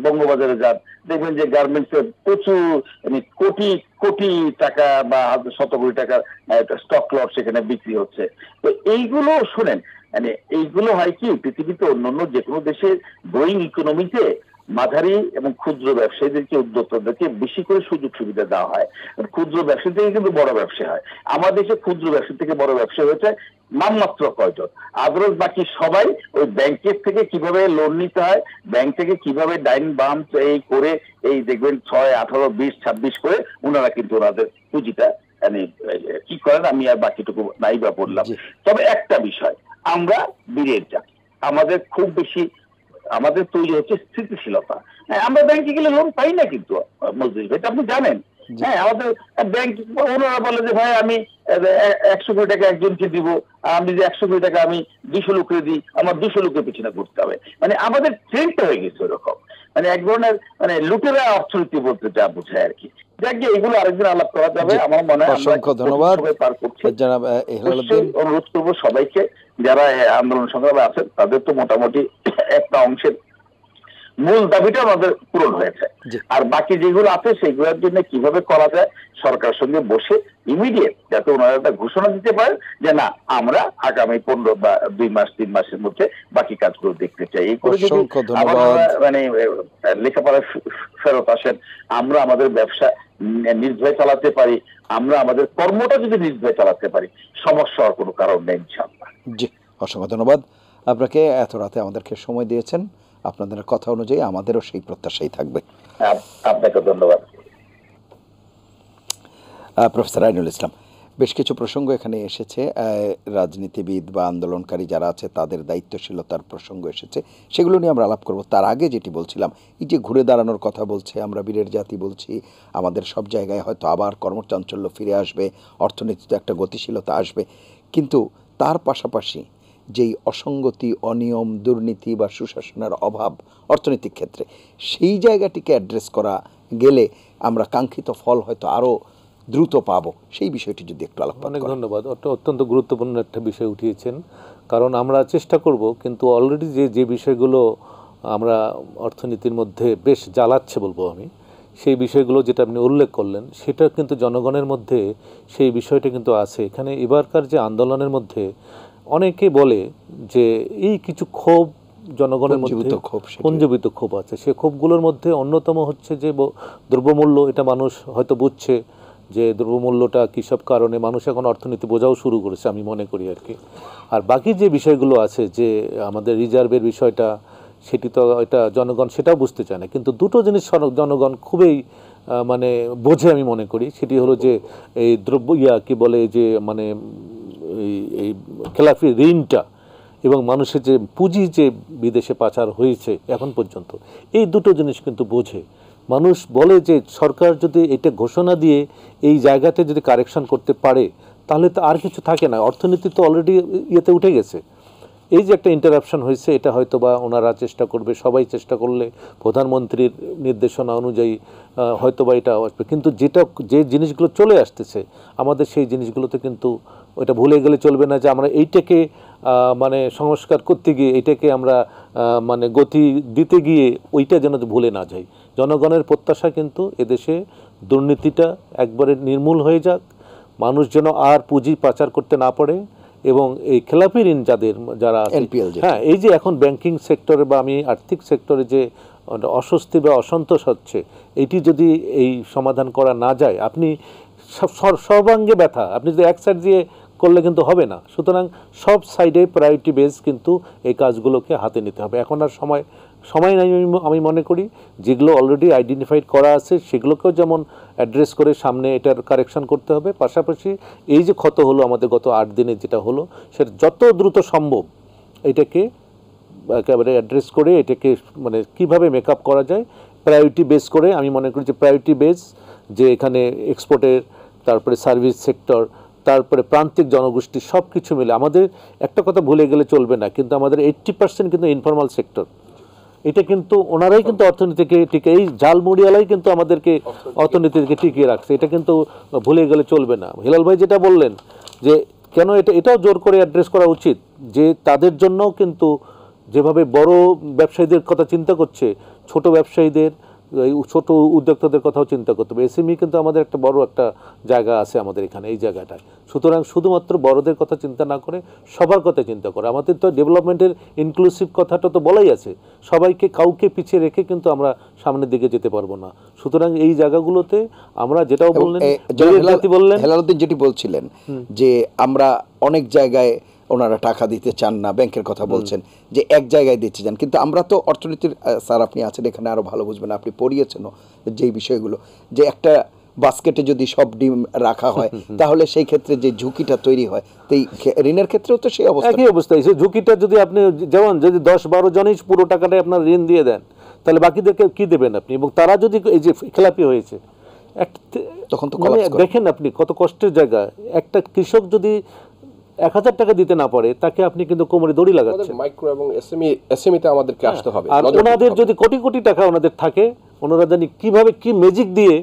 বঙ্গবাজারে যান দেখবেন যে গার্মেন্টসের প্রচুর মানে কোটি কোটি টাকা বা শত কোটি টাকার স্টক লট সেখানে বিক্রি হচ্ছে। তো এইগুলো শোনেন, মানে এইগুলো হয় কি পৃথিবীতে অন্যান্য যে কোনো দেশের গ্রোয়িং ইকোনমিতে মাঝারি এবং ক্ষুদ্র ব্যবসায়ীদেরকে, উদ্যোক্তাদেরকে বেশি করে সুযোগ সুবিধা দেওয়া হয়। ক্ষুদ্র ব্যবসা থেকে কিন্তু বড় ব্যবসা হয়। আমার দেশে ক্ষুদ্র ব্যবসা থেকে বড় ব্যবসা হয়েছে নামমাত্র কয়জন, আদারস বাকি সবাই ওই ব্যাংকের থেকে কিভাবে লোন নিতে হয়, ব্যাংক থেকে কিভাবে ডাইন বাম এই করে এই দেখবেন 6, 18, 20, 26 করে ওনারা কিন্তু ওনাদের পুঁজিটা মানে কি করেন আমি আর বাকিটুকু নাই বা বললাম। তবে একটা বিষয়, আমরা বীরের জাতি, আমাদের খুব বেশি আমাদের তৈরি হচ্ছে স্থিতিশীলতা। হ্যাঁ, আমরা ব্যাংকে গেলে লোন পাই না কিন্তু মজদুরি, এটা আপনি জানেন। হ্যাঁ, আমাদের ব্যাংক ওনারা বলে যে ভাই আমি 100 কোটি টাকা একজনকে দিব, আমি যে 100 কোটি টাকা আমি 200 লোকের দিই, আমার 200 লোকের পিছনে ঘুরতে হবে। মানে আমাদের ট্রেন্ডটা হয়ে গেছে ওরকম, মানে এক ধরনের মানে লুটেরা অর্থনীতি বলতে যা বোঝায় আর কি। যাকে এগুলো আরেকদিন আলাপ করা যাবে। আমার মনে হয় অসংখ্য ধন্যবাদ পার করছি। জনাব ইহলালউদ্দিন, অনুরোধ করবো সবাইকে যারা আন্দোলন সংগ্রামে আছেন তাদের তো মোটামুটি একটা অংশের মূল দাবিটা আমাদের পূরণ হয়েছে, আর বাকি যেগুলো আছে সেগুলোর জন্য কিভাবে করা যায় সরকারের সঙ্গে বসে ইমিডিয়েট যাতে ওনারা একটা ঘোষণা দিতে পারেন যে না আমরা আগামী 15 বা 2 মাস 3 মাসের মধ্যে বাকি কাজগুলো দেখতে চাই। এই করে যদি মানে লেখাপড়া ফেরত আসেন, আমরা আমাদের ব্যবসা নির্ভয়ে চালাতে পারি, আমরা আমাদের কর্মটা যদি নির্ভয়ে চালাতে পারি, সমস্যা হওয়ার কোনো কারণ নেই ইনশাআল্লাহ। জি, অসংখ্য ধন্যবাদ আপনাকে, এত রাতে আমাদেরকে সময় দিয়েছেন। আপনাদের কথা অনুযায়ী আমাদেরও সেই প্রত্যাশাই থাকবে। আপনাকে ধন্যবাদ। প্রফেসর আইনুল ইসলাম, বেশ কিছু প্রসঙ্গ এখানে এসেছে, রাজনীতিবিদ বা আন্দোলনকারী যারা আছে তাদের দায়িত্বশীলতার প্রসঙ্গ এসেছে, সেগুলো নিয়ে আমরা আলাপ করব। তার আগে যেটি বলছিলাম, এই যে ঘুরে দাঁড়ানোর কথা বলছে, আমরা বীরের জাতি বলছি, আমাদের সব জায়গায় হয়তো আবার কর্মচাঞ্চল্য ফিরে আসবে, অর্থনীতিতে একটা গতিশীলতা আসবে, কিন্তু তার পাশাপাশি যেই অসঙ্গতি, অনিয়ম, দুর্নীতি বা সুশাসনের অভাব অর্থনৈতিক ক্ষেত্রে, সেই জায়গাটিকে অ্যাড্রেস করা গেলে আমরা কাঙ্ক্ষিত ফল হয়তো আরও দ্রুত পাবো। সেই বিষয়টি যদি একটু আলাপ। অনেক ধন্যবাদ, ওটা অত্যন্ত গুরুত্বপূর্ণ একটা বিষয় উঠিয়েছেন, কারণ আমরা চেষ্টা করব, কিন্তু অলরেডি যে বিষয়গুলো আমরা অর্থনীতির মধ্যে বেশ জ্বালাচ্ছে বলবো আমি, সেই বিষয়গুলো যেটা আপনি উল্লেখ করলেন সেটা কিন্তু জনগণের মধ্যে সেই বিষয়টা কিন্তু আছে। এখানে এবারকার যে আন্দোলনের মধ্যে অনেকে বলে যে এই কিছু ক্ষোভ জনগণের মধ্যে পুঞ্জীবিত ক্ষোভ আছে, সে ক্ষোভগুলোর মধ্যে অন্যতম হচ্ছে যে দ্রব্যমূল্য, এটা মানুষ হয়তো বুঝছে যে দ্রব্যমূল্যটা কী সব কারণে মানুষ এখন অর্থনীতি বোঝাও শুরু করেছে আমি মনে করি আর কি। আর বাকি যে বিষয়গুলো আছে যে আমাদের রিজার্ভের বিষয়টা, সেটি তো এটা জনগণ সেটাও বুঝতে চায় না, কিন্তু দুটো জিনিস জনগণ খুবই মানে বোঝে আমি মনে করি। সেটি হলো যে এই দ্রব্য কি বলে যে মানে এই খেলাফি ঋণটা এবং মানুষের যে পুঁজি যে বিদেশে পাচার হয়েছে এখন পর্যন্ত, এই দুটো জিনিস কিন্তু বোঝে। মানুষ বলে যে সরকার যদি এটা ঘোষণা দিয়ে এই জায়গাতে যদি কারেকশন করতে পারে তাহলে তো আর কিছু থাকে না, অর্থনীতি তো অলরেডি ইয়েতে উঠে গেছে। এই যে একটা ইন্টারাপশন হয়েছে, এটা হয়তো বা ওনারা চেষ্টা করবে, সবাই চেষ্টা করলে প্রধানমন্ত্রীর নির্দেশনা অনুযায়ী হয়তো বা এটা আসবে, কিন্তু যে জিনিসগুলো চলে আসতেছে আমাদের সেই জিনিসগুলোতে কিন্তু ওইটা ভুলে গেলে চলবে না যে আমরা এইটাকে মানে সংস্কার করতে গিয়ে এইটাকে আমরা মানে গতি দিতে গিয়ে ওইটা যেন ভুলে না যাই। জনগণের প্রত্যাশা কিন্তু এদেশে দুর্নীতিটা একবারে নির্মূল হয়ে যাক, মানুষ যেন আর পুঁজি পাচার করতে না পারে, এবং এই খেলাপি ঋণ যারা হ্যাঁ এই যে এখন ব্যাংকিং সেক্টরে বা আমি আর্থিক সেক্টরে যে অস্বস্তি বা অসন্তোষ হচ্ছে, এটি যদি এই সমাধান করা না যায়, আপনি সর্বাঙ্গে ব্যথা, আপনি যদি এক সাইড দিয়ে করলে কিন্তু হবে না। সুতরাং সব সাইডে প্রায়োরিটি বেস কিন্তু এই কাজগুলোকে হাতে নিতে হবে। এখন আর সময় নাই আমি মনে করি, যেগুলো অলরেডি আইডেন্টিফাইড করা আছে সেগুলোকেও যেমন অ্যাড্রেস করে সামনে এটার কারেকশন করতে হবে, পাশাপাশি এই যে ক্ষত হলো আমাদের গত 8 দিনে যেটা হলো সেটা যত দ্রুত সম্ভব এটাকে একেবারে অ্যাড্রেস করে এটাকে মানে কিভাবে মেকআপ করা যায় প্রায়োরিটি বেস করে। আমি মনে করি যে প্রায়োরিটি বেস যে এখানে এক্সপোর্টের, তারপরে সার্ভিস সেক্টর, তারপরে প্রান্তিক জনগোষ্ঠী সব কিছু মিলে আমাদের একটা কথা ভুলে গেলে চলবে না, কিন্তু আমাদের 80% কিন্তু ইনফর্মাল সেক্টর, এটা কিন্তু ওনারাই কিন্তু অর্থনীতিকে টিকে, এই জালমুড়িওয়ালাই কিন্তু আমাদেরকে অর্থনীতিকে টিকিয়ে রাখছে, এটা কিন্তু ভুলে গেলে চলবে না। হিলাল ভাই যেটা বললেন যে কেন এটাও জোর করে অ্যাড্রেস করা উচিত যে তাদের জন্য কিন্তু যেভাবে বড় ব্যবসায়ীদের কথা চিন্তা করছে, ছোট ব্যবসায়ীদের, ছোট উদ্যোক্তাদের কথাও চিন্তা করতে হবে। এসএমই কিন্তু আমাদের একটা বড় একটা জায়গা আছে আমাদের এখানে, এই জায়গাটায়। সুতরাং শুধুমাত্র বড়দের কথা চিন্তা না করে সবার কথা চিন্তা করে। আমাদের তো ডেভেলপমেন্টের ইনক্লুসিভ কথাটা তো বলাই আছে, সবাইকে কাউকে পিছিয়ে রেখে কিন্তু আমরা সামনের দিকে যেতে পারবো না। সুতরাং এই জায়গাগুলোতে আমরা যেটাও বললেন, হেলালুদ্দিন যেটি বলছিলেন যে আমরা অনেক জায়গায় ওনারা টাকা দিতে চান না, ব্যাংকের কথা বলছেন যে এক জায়গায় দিতে চান, কিন্তু আমরা তো অর্থনীতির স্যার আপনি আছেন এখানে আরো ভালো বুঝবেন, আপনি পড়িয়েছেন যেই বিষয়গুলো, যে একটা বাস্কেটে যদি সব ডিম রাখা হয় তাহলে সেই ক্ষেত্রে যে ঝুঁকিটা তৈরি হয়, তাই ঋণের ক্ষেত্রেও তো সেই অবস্থা, একই অবস্থায়। সেই ঝুঁকিটা যদি আপনি যেমন যদি 10-12 জনই পুরো টাকাটাই আপনার ঋণ দিয়ে দেন, তাহলে বাকিদেরকে কি দেবেন আপনি? এবং তারা যদি এই যে খেলাপি হয়েছে তখন তো দেখেন আপনি কত কষ্টের জায়গা। একটা কৃষক যদি 1000 টাকা দিতে না পারে, তাকে আপনি কিন্তু কোমরে দড়ি লাগাচ্ছেন। মাইক্রো এবং এসএমইতে আমাদেরকে আসতে হবে। আর ওনাদের যদি কোটি কোটি টাকা ওনাদের থাকে, ওনারা জানি কিভাবে কি ম্যাজিক দিয়ে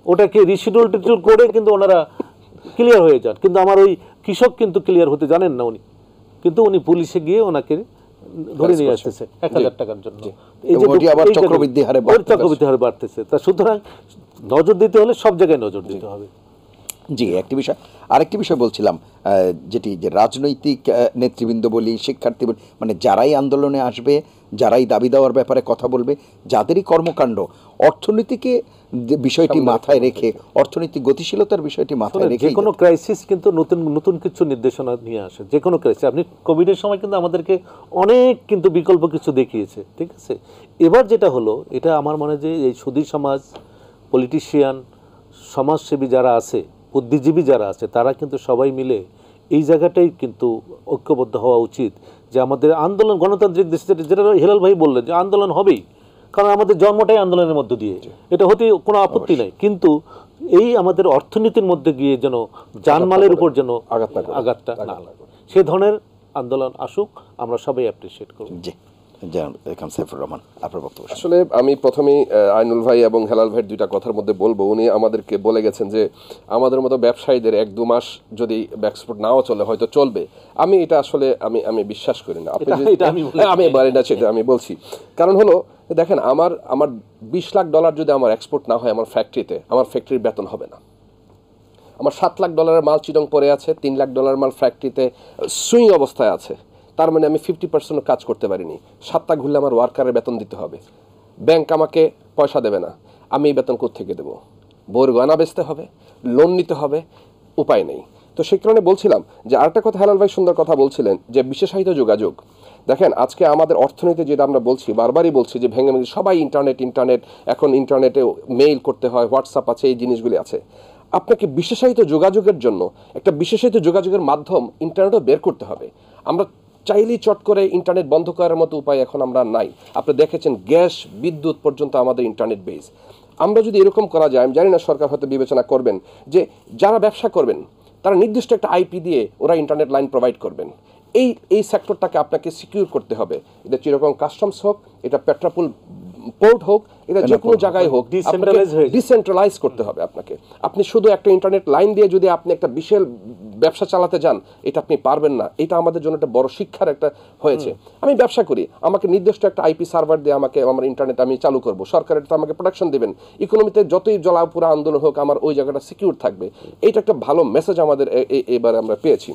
ওটাকে রিশিডিউল টিডিউল করে কিন্তু ওনারা ক্লিয়ার হয়ে যান। কিন্তু আমার ওই কৃষক কিন্তু ক্লিয়ার হতে জানেন না উনি, কিন্তু উনি পুলিশে গিয়ে ওনাকে ধরে নিয়ে আসতেছে 1000 টাকার জন্য। এই যে আবার চক্রবৃদ্ধি হারে বাড়তেছে। তা সুতরাং নজর দিতে হলে সব জায়গায় নজর দিতে হবে। জি, একটি বিষয়, আরেকটি বিষয় বলছিলাম যেটি যে রাজনৈতিক নেতৃবৃন্দ বলি, শিক্ষার্থী বলি, মানে যারাই আন্দোলনে আসবে, যারাই দাবি দেওয়ার ব্যাপারে কথা বলবে, যাদেরই কর্মকাণ্ড অর্থনীতিকে বিষয়টি মাথায় রেখে, অর্থনৈতিক গতিশীলতার বিষয়টি মাথায় রেখে, যে কোনো ক্রাইসিস কিন্তু নতুন নতুন কিছু নির্দেশনা নিয়ে আসে। যে কোনো ক্রাইসিস, আপনি কোভিডের সময় কিন্তু আমাদেরকে অনেক কিন্তু বিকল্প কিছু দেখিয়েছে, ঠিক আছে। এবার যেটা হলো, এটা আমার মনে হয় যে এই সুধী সমাজ, পলিটিশিয়ান, সমাজসেবী যারা আছে, বুদ্ধিজীবী যারা আছে, তারা কিন্তু সবাই মিলে এই জায়গাটাই কিন্তু ঐক্যবদ্ধ হওয়া উচিত যে আমাদের আন্দোলন গণতান্ত্রিক দেশে, যেটা হেলাল ভাই বললেন যে আন্দোলন হবেই, কারণ আমাদের জন্মটাই আন্দোলনের মধ্য দিয়ে, এটা হতে কোনো আপত্তি নাই, কিন্তু এই আমাদের অর্থনীতির মধ্যে গিয়ে যেন জানমালের উপর যেন আঘাতটা না লাগে, সে ধরনের আন্দোলন আসুক, আমরা সবাই অ্যাপ্রিসিয়েট করব। আসলে আমি প্রথমেই আইনুল ভাই এবং হেলাল ভাইয়ের দুইটা কথার মধ্যে বলবো, উনি আমাদেরকে বলে গেছেন যে আমাদের মতো ব্যবসায়ীদের 1-2 মাস যদি এক্সপোর্ট নাও চলে হয়তো চলবে। আমি এটা আসলে আমি বিশ্বাস করি না। আমি বলছি কারণ হলো, দেখেন আমার $20 লাখ যদি আমার এক্সপোর্ট না হয় আমার ফ্যাক্টরিতে, আমার ফ্যাক্টরির বেতন হবে না। আমার $7 লাখ মাল চিটং পড়ে আছে, $3 লাখ মাল ফ্যাক্টরিতে সুইং অবস্থায় আছে, তার মানে আমি 50% কাজ করতে পারিনি। 7টা ঘুরলে আমার ওয়ার্কারের বেতন দিতে হবে, ব্যাংক আমাকে পয়সা দেবে না, আমি এই বেতন কোত্থেকে দেবো? বউর গয়না বেচতে হবে, লোন নিতে হবে, উপায় নেই। তো সেই কারণে বলছিলাম যে আরেকটা কথা হেলাল ভাই সুন্দর কথা বলছিলেন যে বিশেষায়িত যোগাযোগ। দেখেন আজকে আমাদের অর্থনীতি যেটা আমরা বলছি, বারবারই বলছি যে ভেঙে ভেঙে সবাই ইন্টারনেট, এখন ইন্টারনেটে মেইল করতে হয়, হোয়াটসঅ্যাপ আছে, এই জিনিসগুলি আছে। আপনাকে বিশেষায়িত যোগাযোগের জন্য একটা বিশেষায়িত যোগাযোগের মাধ্যম ইন্টারনেটও বের করতে হবে। আমরা চাইলেই চট করে ইন্টারনেট বন্ধ করার মতো উপায় এখন আমরা নাই। আপনি দেখেছেন গ্যাস, বিদ্যুৎ পর্যন্ত আমাদের ইন্টারনেট বেস। আমরা যদি এরকম করা যায়, আমি জানি না সরকার হয়তো বিবেচনা করবেন যে যারা ব্যবসা করবেন তারা নির্দিষ্ট একটা আইপি দিয়ে ওরা ইন্টারনেট লাইন প্রোভাইড করবেন। এই সেক্টরটাকে আপনাকে সিকিউর করতে হবে। এটা চিরকম কাস্টমস হোক, এটা পেট্রাপোল পোর্ট হোক, এটা যে কোনো জায়গায় হোক, ডিসেন্ট্রালাইজ করতে হবে আপনাকে। আপনি শুধু একটা ইন্টারনেট লাইন দিয়ে যদি আপনি একটা বিশাল ব্যবসা চালাতে যান, এটা আপনি পারবেন না। এটা আমাদের জন্য একটা বড় শিক্ষার একটা হয়েছে। আমি ব্যবসা করি, আমাকে নির্দিষ্ট একটা আইপি সার্ভার দিয়ে আমাকে আমার ইন্টারনেট আমি চালু করব, সরকার এটা আমাকে প্রোটেকশন দেবেন। ইকোনমিতে যতই জলাপুরা আন্দোলন হোক, আমার ওই জায়গাটা সিকিউর থাকবে। এইটা একটা ভালো মেসেজ আমাদের এবারে আমরা পেয়েছি।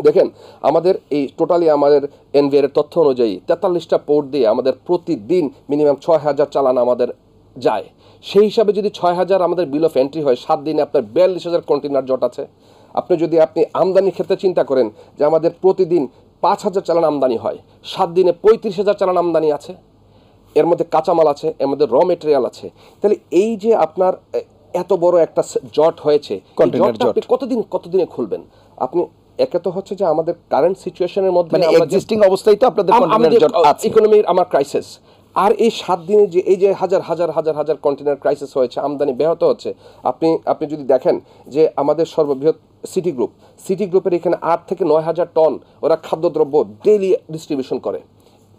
দেখেন আমাদের এই টোটালি আমাদের এনবিআর এর তথ্য অনুযায়ী 43টা পোর্ট দিয়ে আমাদের প্রতিদিন মিনিমাম 6000 চালান আমাদের যায়। সেই হিসাবে যদি 6000 আমাদের বিল অফ এন্ট্রি হয়, 7 দিনে আপনার 42,000 কন্টেনার জট আছে। আপনি যদি আমদানির ক্ষেত্রে চিন্তা করেন যে আমাদের প্রতিদিন 5000 চালান আমদানি হয়, 7 দিনে 35,000 চালান আমদানি আছে, এর মধ্যে কাঁচামাল আছে, এর মধ্যে র মেটেরিয়াল আছে। তাহলে এই যে আপনার এত বড় একটা জট হয়েছে, আপনি কতদিনে খুলবেন? আপনি একে তো হচ্ছে যে আমাদের কারেন্ট সিচুয়েশনের মধ্যে মানে এক্সিস্টিং অবস্থায় তো আপনাদের কন্টেইনার জট আছে, ইকোনমির আমার ক্রাইসিস। আর এই 7 দিনে যে এই যে হাজার কন্টেইনার ক্রাইসিস হয়েছে, আমদানি ব্যাহত হচ্ছে। আপনি যদি দেখেন যে আমাদের সর্ববৃহৎ সিটি গ্রুপের এখানে 8 থেকে 9,000 টন ওরা খাদ্যদ্রব্য ডেইলি ডিস্ট্রিবিউশন করে,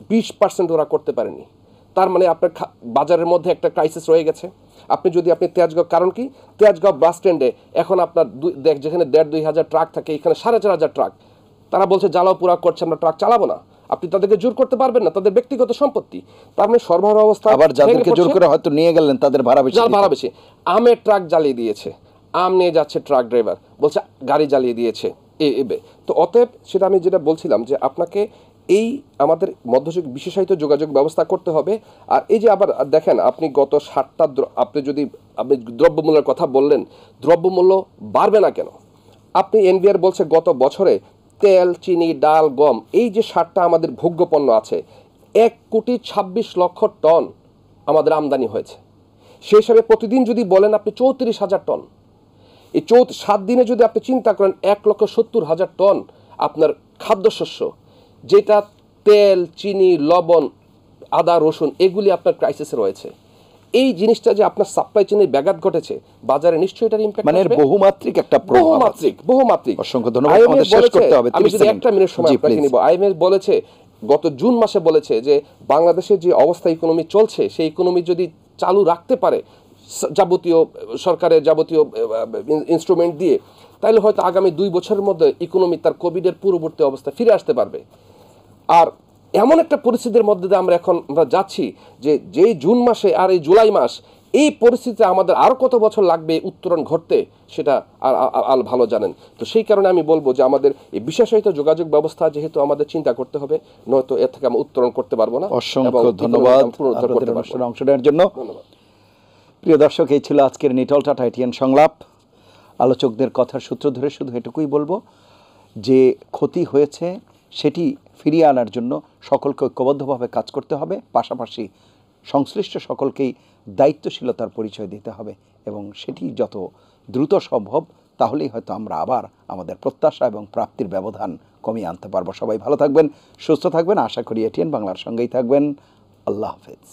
20% ওরা করতে পারেনি। তার মানে আপনার বাজারের মধ্যে একটা ক্রাইসিস রয়ে গেছে। আপনি তেজগাঁও, কারণ কি তেজগাঁও বাস স্ট্যান্ডে এখন আপনার যেখানে 1,500-2,000 ট্রাক থাকে, এখানে 4,500 ট্রাক। তারা বলছে জ্বালাও পোড়া করছে, আমরা ট্রাক চালাবো না। আপনি তাদেরকে জোর করতে পারবেন না, তাদের ব্যক্তিগত সম্পত্তি। তার মানে সরবরাহ অবস্থা, আবার যাদেরকে জোর করে হয়তো নিয়ে গেলেন তাদের ভাড়া বেশি। আমের ট্রাক জ্বালিয়ে দিয়েছে, আম নিয়ে যাচ্ছে ট্রাক ড্রাইভার, বলছে গাড়ি জ্বালিয়ে দিয়েছে। তো অতএব সেটা আমি যেটা বলছিলাম যে আপনাকে এই আমাদের মধ্যযুগ বিশেষায়িত যোগাযোগ ব্যবস্থা করতে হবে। আর এই যে আবার দেখেন, আপনি গত 7টা আপনি দ্রব্যমূল্যের কথা বললেন, দ্রব্যমূল্য বাড়বে না কেন? আপনি এনবিআর বলছে গত বছরে তেল, চিনি, ডাল, গম, এই যে 7টা আমাদের ভোগ্যপণ্য আছে, 1,26,00,000 টন আমাদের আমদানি হয়েছে। সেই হিসাবে প্রতিদিন যদি বলেন আপনি 34,000 টন, এই 7 দিনে যদি আপনি চিন্তা করেন 1,70,000 টন আপনার খাদ্যশস্য, যেটা তেল, চিনি, লবণ, আদা, রসুন, এগুলি আপনার ক্রাইসিসে রয়েছে। এই জিনিসটা যে আপনার সাপ্লাই চেইনে ব্যাঘাত ঘটেছে, বাজারে নিশ্চয়ই এটার ইমপ্যাক্ট মানে বহুমাত্রিক একটা বহুমাত্রিক। অসংখ্য ধন্যবাদ, আমাদের শেষ করতে হবে। আমি যদি একটা মিনিট সময় আপনাকে নিব। আইএমএফ বলেছে গত জুন মাসে বলেছে যে বাংলাদেশের যে অবস্থা ইকোনমি চলছে, সেই ইকোনমি যদি চালু রাখতে পারে সরকারের যাবতীয় ইনস্ট্রুমেন্ট দিয়ে, তাহলে হয়তো আগামী 2 বছরের মধ্যে ইকোনমি তার কোভিডের পূর্ববর্তী অবস্থা ফিরে আসতে পারবে। আর এমন একটা পরিস্থিতির মধ্যে দিয়ে আমরা যাচ্ছি যে জুন মাসে আর এই জুলাই মাস, এই পরিস্থিতিতে আমাদের আরও কত বছর লাগবে উত্তরণ ঘটতে, সেটা আর ভালো জানেন। তো সেই কারণে আমি বলবো যে আমাদের এই বিশেষায়িত যোগাযোগ ব্যবস্থা যেহেতু আমাদের চিন্তা করতে হবে, নয়তো এর থেকে আমরা উত্তরণ করতে পারবো না। অসংখ্য ধন্যবাদ অংশ নেওয়ার জন্য। প্রিয় দর্শক, এই ছিল আজকের নিটল টাটা এটিএন সংলাপ। আলোচকদের কথার সূত্র ধরে শুধু এটুকুই বলবো যে ক্ষতি হয়েছে সেটি ফিরিয়ে আনার জন্য সকলকে ঐক্যবদ্ধভাবে কাজ করতে হবে, পাশাপাশি সংশ্লিষ্ট সকলকেই দায়িত্বশীলতার পরিচয় দিতে হবে, এবং সেটি যত দ্রুত সম্ভব, তাহলেই হয়তো আমরা আবার আমাদের প্রত্যাশা এবং প্রাপ্তির ব্যবধান কমিয়ে আনতে পারবো। সবাই ভালো থাকবেন, সুস্থ থাকবেন, আশা করি এটিএন বাংলার সঙ্গেই থাকবেন। আল্লাহ হাফেজ।